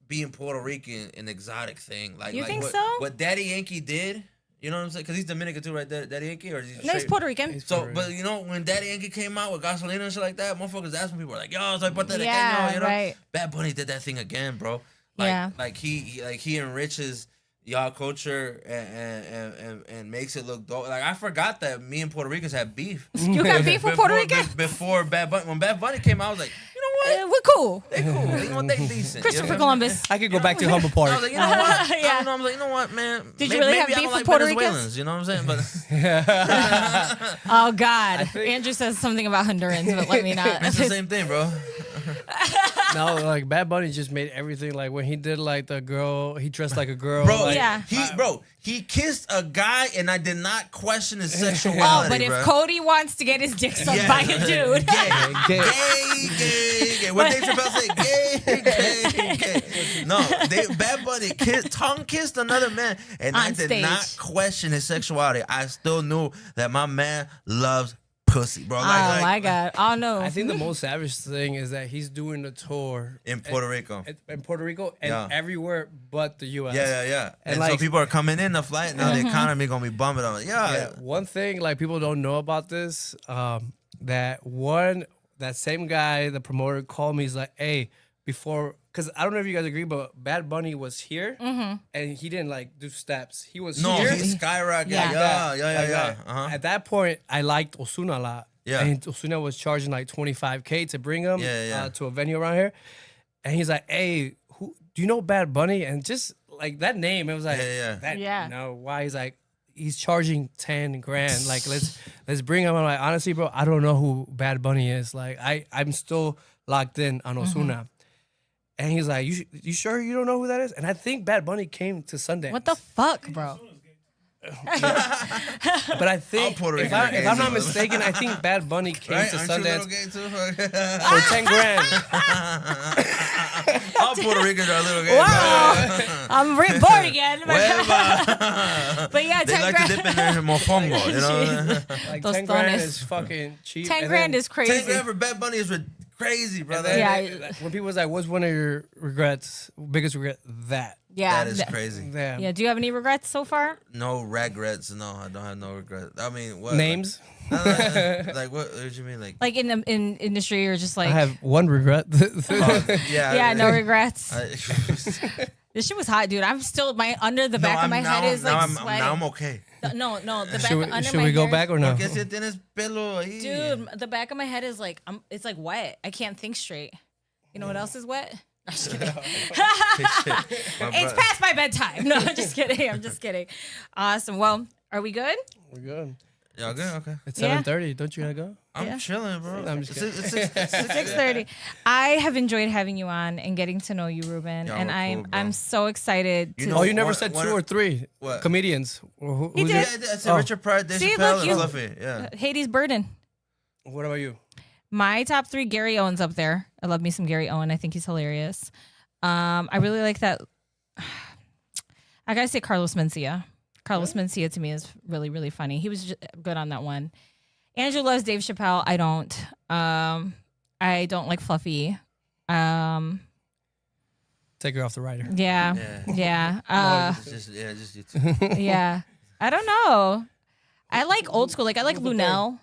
being Puerto Rican an exotic thing. Like, You think what, so? What Daddy Yankee did. You know what I'm saying? Because he's Dominican too, right? Daddy Yankee, or is he No, he's straight- Puerto Rican. So, but you know, when Daddy Yankee came out with Gasolina and shit like that, motherfuckers, that's when people were like, yo, soy puertorriqueño, Yeah, you know? right. Bad Bunny did that thing again, bro. Like, Yeah. like he enriches y'all culture and makes it look dope. Like, I forgot that me and Puerto Ricans had beef. You got beef with Puerto Rican? Before Bad Bunny. When Bad Bunny came out, I was like, you know what? We're cool. They cool. You know, they decent. Christopher you know? Columbus. I could go back to Humble I Park. was like, you know what? Yeah. I don't know. I was like, you know what, man? Did you really have maybe I beef don't with like Puerto Ricans? Venezuelans, you know what I'm saying? But Oh God. Andrew says something about Hondurans, but let me not. it's the same thing, bro. No, like Bad Bunny just made everything like when he did like the girl, he dressed like a girl. Bro, like, Yeah. He kissed a guy, and I did not question his sexuality. Oh, but bro. if Cody wants to get his dick sucked Yeah. by a dude, Gay. gay. What Dave Chappelle say? Gay. No, Bad Bunny tongue kissed another man, and I On did stage. not question his sexuality. I still knew that my man loves pussy, bro. oh my God. Oh no. I think the most savage thing is that he's doing the tour in Puerto Rico. in Puerto Rico and Yeah. everywhere but the U.S. Yeah. And so like- people are coming in the flight now. The economy gonna be bumping. I'm like, Yeah, one thing like people don't know about this, that same guy, the promoter, called me. He's like, "Hey, before, because I don't know if you guys agree, but Bad Bunny was here and he didn't like do steps. He was No, here. he's skyrocketing. Yeah. Yeah. Like that. Uh-huh. At that point, I liked Ozuna a lot. Yeah. And Ozuna was charging like $25K to bring him Yeah. to a venue around here. And he's like, "Hey, do you know Bad Bunny?" And just like that name, it was like, Yeah. No, why? He's like, he's charging 10 grand. Like, let's bring him. I'm like, honestly, bro, I don't know who Bad Bunny is. Like, I'm still locked in on Ozuna. And he's like, you sure you don't know who that is? And I think Bad Bunny came to Sundance. What the fuck, bro? But I think, Puerto if Rican I'm gay, not too. mistaken, I think Bad Bunny came Right? to Aren't you a little Sundance gay too? for 10 grand. All Puerto Ricans are a little gay. Wow. I'm born again. Well, But yeah, they 10 like grand. to dip in their mofongo, you know? Like Those 10 grand dones. is fucking cheap. 10 And grand then- is crazy. 10 grand for Bad Bunny is crazy, and brother. then Yeah. when people was like, "What's one of your regrets? Biggest regret?" That. Yeah. That is crazy. Damn. Yeah. Do you have any regrets so far? No regrets. No, I don't have no regrets. I mean, what? Names. Like, what do you mean? Like, Like in the industry, or just like I have one regret. yeah, no regrets. I- This shit was hot, dude. I'm still under the No, back of my now- head is now like I'm, sweating. now I'm okay. No, the back Should we, under should my we go hair- back or no? Porque si tienes pelo ahí. Dude, the back of my head is like it's like wet. I can't think straight. You know what else is wet? I'm just kidding. It's past my bedtime. No, I'm just kidding. I'm just kidding. Awesome. Well, are we good? We're good. Y'all good? Okay. It's Yeah. 7:30. Don't you gotta go? I'm Yeah. chilling, bro. I'm just kidding. It's 6:30. I have enjoyed having you on and getting to know you, Ruben. Y'all And were I'm cool, bro. I'm so excited You to know- Oh, you never One- said one- 2 or 3 What? comedians. Who's He it? did. Yeah, I said Richard Pryor, Dave See, Chappelle, look, and you- Fluffy. Yeah. Hades Burden. What about you? My top 3, Gary Owen's up there. I love me some Gary Owen. I think he's hilarious. I really like that. I gotta say Carlos Mencia. Carlos Mencia to me is really, really funny. He was just good on that one. Andrew loves Dave Chappelle. I don't. I don't like Fluffy. Take her off the rider. Yeah. Yeah. Just you two. Yeah. I don't know. I like old school. Like I like Lunel.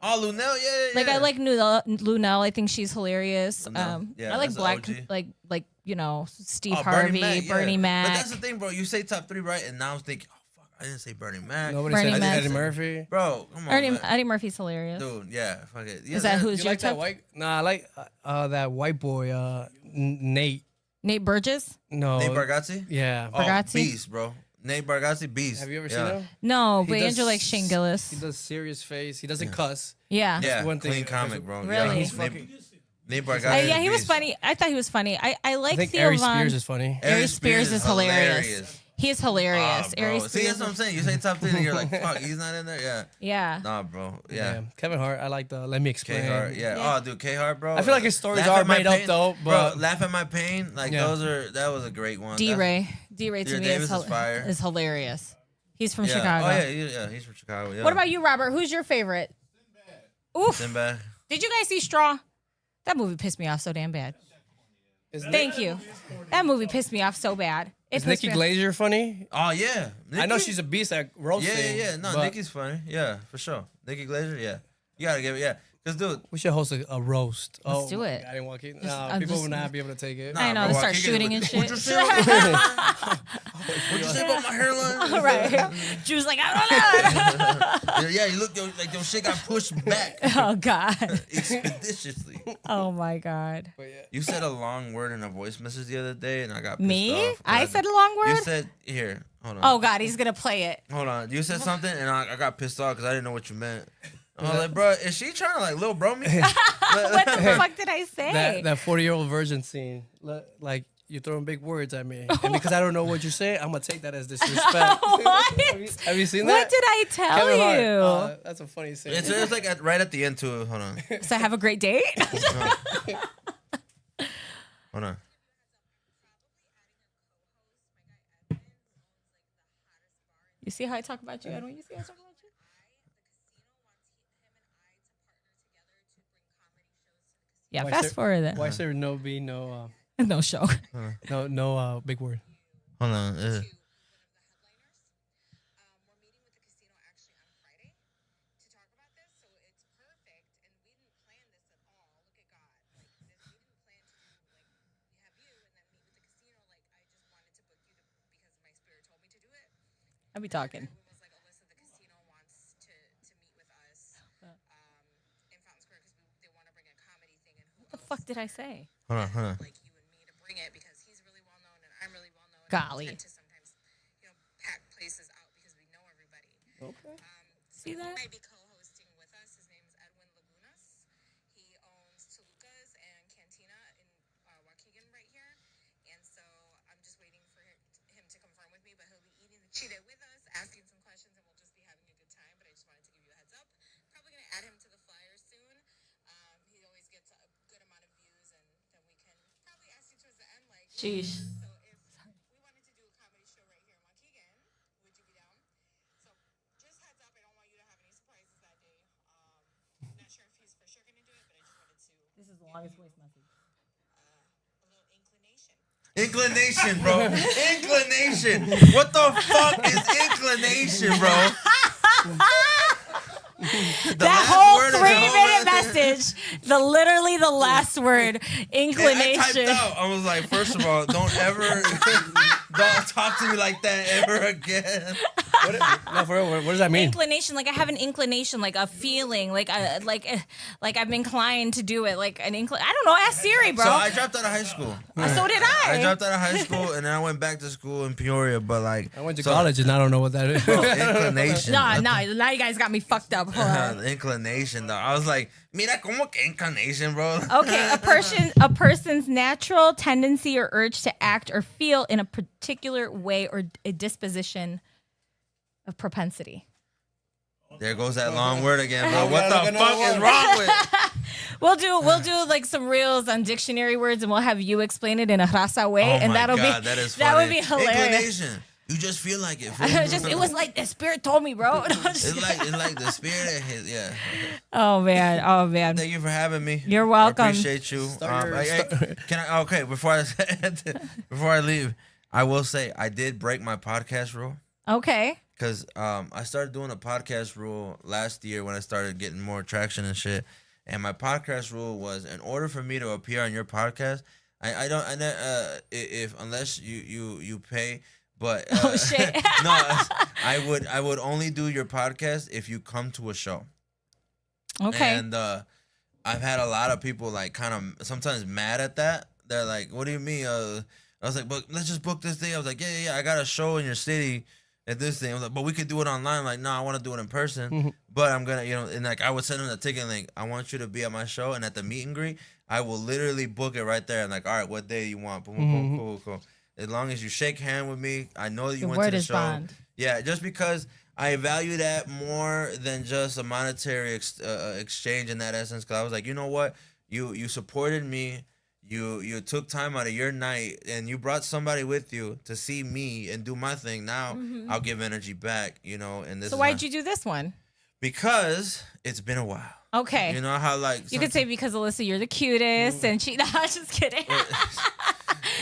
Oh, Lunel, yeah. Like I like Lunel. I think she's hilarious. Lunel. Yeah, I like that's Black, OG. like you know Steve Oh, Harvey, yeah. Bernie Mac. But that's the thing, bro. You say top 3, right? And now I'm thinking, oh, fuck, I didn't say Bernie Mac. Nobody Bernie said Mac. Eddie Murphy. Bro, come on, man. Eddie Murphy's hilarious. Dude, yeah, fuck it. Yeah, Is that who's You your like that type? white? Nah, I like that white boy, Nate. Nate Burgess? No. Nate Bargatze? Yeah. Oh, Bargatze? Beast, bro. Nate Bargatze, Beast. Have you ever Yeah. seen him? No, He but does- Andrew likes Shane Gillis. He does serious face. He doesn't cuss. Yeah. Yeah, one thing. clean comic, bro. Really? Yeah, He's Nate Bargatze. Yeah, he was Beast. funny. I thought he was funny. I I like think Theo Ari Von. Spears is funny. Ari Spears is hilarious. He is hilarious. Bro. Ari See, Spears. that's what I'm saying. You say top 10 and you're like, fuck, he's not in there? Yeah. Yeah. Nah, bro. Yeah. Kevin Hart. I like the Let Me Explain. K Hart, yeah. Yeah. Oh, dude, K Hart, bro. I feel like his stories Laugh are at My made up Pain. though, but Bro, Laugh at My Pain, like Yeah. that was a great one. D-Ray to Yeah, me Davis is fire. is hilarious. He's from Yeah. Chicago. Oh yeah, he's from Chicago. Yeah. What about you, Robert? Who's your favorite? Oof. Sinbad? Did you guys see Straw? That movie pissed me off so damn bad. Thank you. That movie pissed me off so bad. is Nikki Glazer funny? Oh yeah. I know Nikki? she's a beast at roasting. Yeah. No, but Nikki's funny. Yeah, for sure. Nikki Glazer. Yeah. You gotta give it. Yeah. Cause dude. we should host a roast. Let's do my it. God, I didn't want to. I'm People just- would not be able to take it. I know, bro, start I can't shooting get and it. What'd shit. you say? What'd you say about my hairline? Right. She was like, I don't know. Yeah, you look like your shit got pushed back Oh God. expeditiously. Oh my God. But yeah. You said a long word in a voice message the other day, and I got pissed Me? off. I said a long You word? said here. Hold on. Oh God, he's gonna play it. Hold on. You said something, and I got pissed off because I didn't know what you meant. I was like, bro, is she trying to like little bro me? What the fuck did I say? That 40-year-old virgin scene, like you're throwing big words at me, and because I don't know what you're saying, I'm gonna take that as disrespect. What? Have you seen that? What did I tell Kevin Hart. you? That's a funny scene. It's like right at the end too. Hold on. So have a great date. Hold on. You see how I talk about you, Edwin? You see how I talk about you? Yeah, Why fast is forward then. Why should there no No show. no big word? Hold on. I'll be talking. Was like, Alyssa, the casino wants to meet with us in Fountain Square because they want to bring a comedy thing. And who What the fuck did I say? Hold on. like you and me to bring it because he's really well known and I'm really well known. Golly. And we tend to sometimes, pack places out because we know everybody. Okay. See He that? might be co-hosting with us. His name is Edwin Lagunas. He owns Toluca's and Cantina in Waukegan right here. And so I'm just waiting for him to confirm with me, but he'll be eating the chile with us, asking some questions, and we'll just be having a good time. But I just wanted to give you a heads up. Probably going to add him to the flyer soon. He always gets a good amount of views, and then we can probably ask you towards the end, like, Sheesh. so if we wanted to do a comedy show right here in Waukegan, would you be down? So just heads up, I don't want you to have any surprises that day. Not sure if he's for sure going to do it, but I just wanted to This is the longest voice message. a little inclination. Inclination, bro. Inclination. What the fuck is inclination, bro? That whole 3-minute message, literally the last word, I inclination. typed out. I was like, first of all, don't talk to me like that ever again. No, for real. What does that mean? Inclination, like I have an inclination, like a feeling, like I'm inclined to do it, like an I don't know. Ask Siri, bro. So I dropped out of high school. So did I. I dropped out of high school and then I went back to school in Peoria, but like I went to college and I don't know what that is. inclination. No, now you guys got me fucked up. Hold on. Inclination, though. I was like, mira como que inclination, bro. Okay, a person's natural tendency or urge to act or feel in a particular way or a disposition of propensity. There goes that long word again, bro. Oh, What yeah, the look at fuck that is word. wrong with? We'll do like some reels on dictionary words, and we'll have you explain it in a raza way, Oh and my that'll God, be that is that would funny. be hilarious. Inclination. You just feel like it. fool. It was like the spirit told me, bro. It's like the spirit that hit. Yeah. Oh man. Thank you for having me. You're welcome. I appreciate you. Can I? Okay, before I leave, I will say I did break my podcast rule. Okay. Because I started doing a podcast rule last year when I started getting more traction and shit. And my podcast rule was, in order for me to appear on your podcast, unless you pay, But Oh shit. no, I would only do your podcast if you come to a show. Okay. And I've had a lot of people like kind of sometimes mad at that. They're like, "What do you mean?" I was like, "But let's just book this thing." I was like, "Yeah. I got a show in your city at this thing." I was like, "But we could do it online." I'm like, "No, I want to do it in person." But I'm gonna, and like I would send them the ticket link. I want you to be at my show, and at the meet and greet, I will literally book it right there. And like, all right, what day you want? Boom, boom, boom, cool. As long as you shake hand with me, I know that you went to the show. Bond. Yeah, just because I value that more than just a monetary exchange in that essence. Because I was like, you know what, you supported me. You took time out of your night and you brought somebody with you to see me and do my thing. Now I'll give energy back, And this. So why'd you do this one? Because it's been a while. Okay. You know how like you could say because Alyssa, you're the cutest, and she. No, I was just kidding.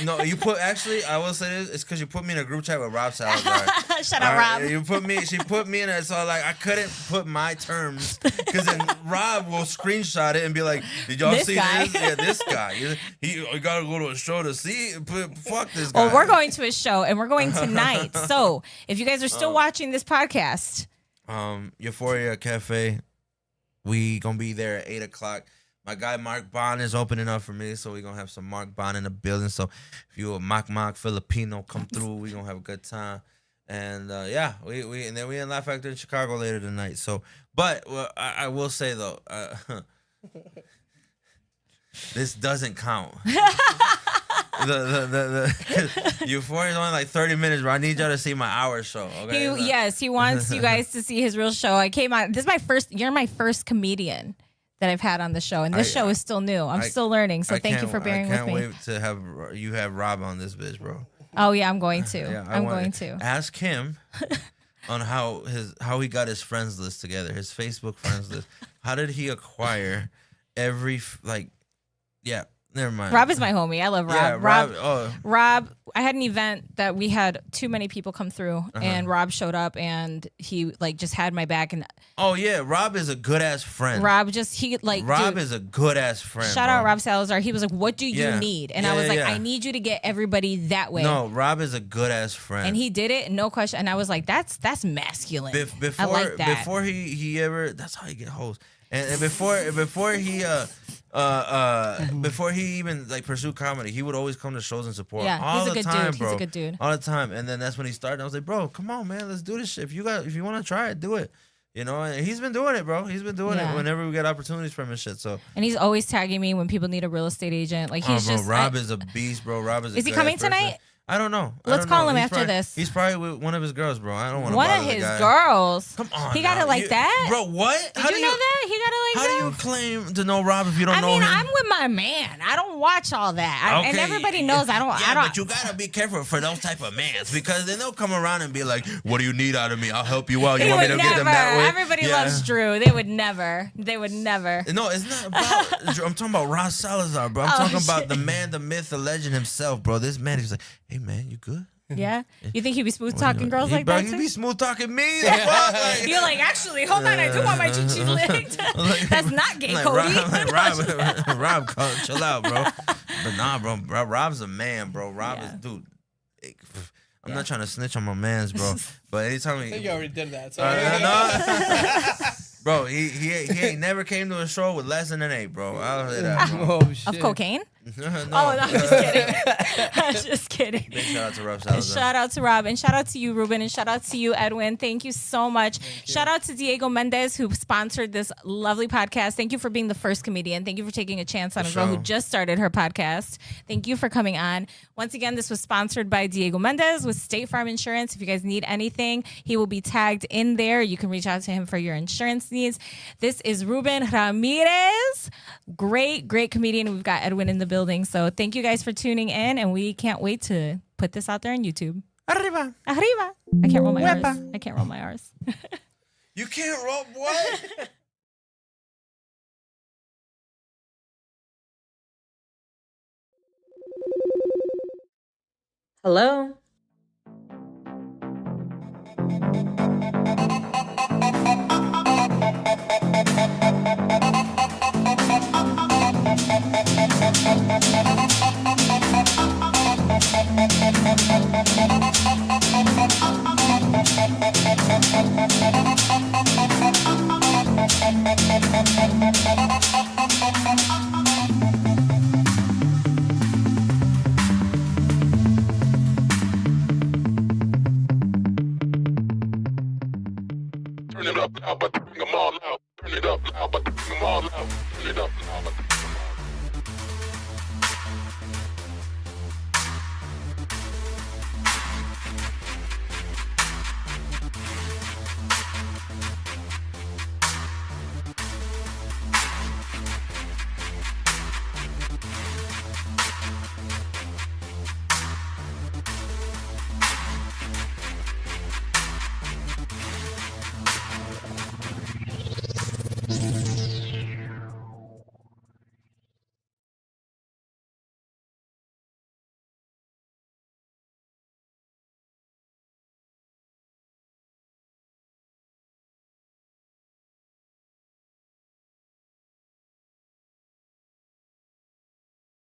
No, you put actually. I will say this. It's because you put me in a group chat with Rob Salazar. Shut up, Rob. You put me. She put me in it. So like I couldn't put my terms because then Rob will screenshot it and be like, "Did y'all see this? Yeah, this guy. You gotta go to a show to see. Fuck this guy." Well, we're going to a show and we're going tonight. So if you guys are still watching this podcast, Euphoria Cafe, we gonna be there at 8:00. My guy Mark Bond is opening up for me, so we're going to have some Mark Bond in the building. So if you're a Mock Filipino, come through. We're going to have a good time. And, yeah, we and then we in Laugh Factor in Chicago later tonight. So, but I will say, though, this doesn't count. The Euphoria is only like 30 minutes, but I need y'all to see my hour show. Okay? Yes, he wants you guys to see his real show. I came on. This is my first. You're my first comedian that I've had on the show, and this show is still new. I'm still learning, so thank you for bearing with me. I can't wait to have Rob on this bitch, bro. Oh yeah, I'm going to. Yeah, I'm going to ask him on how he got his friends list together, his Facebook friends list. How did he acquire every Yeah. Never mind. Rob is my homie. I love Rob. Yeah, Rob, I had an event that we had too many people come through, and Rob showed up, and he just had my back. And oh yeah, Rob is a good ass friend. Rob is a good ass friend. Shout out Rob Salazar. He was like, "What do you need?" And I was like, "I need you to get everybody that way." No, Rob is a good ass friend, and he did it, no question. And I I was like, "That's masculine." I like that. Before he ever, that's how you get hoes. And before he before he even pursued comedy, he would always come to shows and support. Yeah, all he's a the good time, dude. bro. He's a good dude. All the time. And then that's when he started. I was like, bro, come on, man, let's do this shit. If you want to try it, do it. And he's been doing it, bro. He's been doing it whenever we get opportunities from his shit. So. And he's always tagging me when people need a real estate agent. Rob is a beast, bro. Rob is. Is he coming tonight? I don't know. Let's call him after this. He's probably with one of his girls, bro. I don't want to. One of his girls. Come on. He got it like that, bro. What? Did you know that he got it like that? How do you claim to know Rob if you don't know him? I'm with my man. I don't watch all that, and everybody knows I don't. Yeah, but you gotta be careful for those type of mans because then they'll come around and be like, "What do you need out of me? I'll help you out. You want me to get them that way?" Everybody loves Drew. They would never. No, it's not about. I'm talking about Rob Salazar, bro. I'm talking about the man, the myth, the legend himself, bro. This man, he's like, "Hey, man, you good?" Yeah, you think he'd be smooth talking girls like that? He'd be smooth talking me. You're like, actually, hold on, I do want my chichi licked. That's not gay, Cody. Rob, chill out, bro. But nah, bro, Rob's a man, bro. Rob is, dude. I'm not trying to snitch on my mans, bro. But anytime I think you already did that. So bro, he ain't never came to a show with less than an 8, bro. I'll say that, bro. Oh, shit. Of cocaine? No. Oh, no, I'm just kidding. I'm just kidding. Big shout out to Rob Salazar. Shout out to Rob, and shout out to you, Ruben, and shout out to you, Edwin. Thank you so much. Shout out to Diego Mendez, who sponsored this lovely podcast. Thank you for being the first comedian. Thank you for taking a chance on a girl who just started her podcast. Thank you for coming on. Once again, this was sponsored by Diego Mendez with State Farm Insurance. If you guys need anything, he will be tagged in there. You can reach out to him for your insurance needs. This is Ruben Ramirez. Great comedian. We've got Edwin in the building. So thank you guys for tuning in, and we can't wait to put this out there on YouTube. Arriba. I can't roll my R's. You can't roll what? Hello? but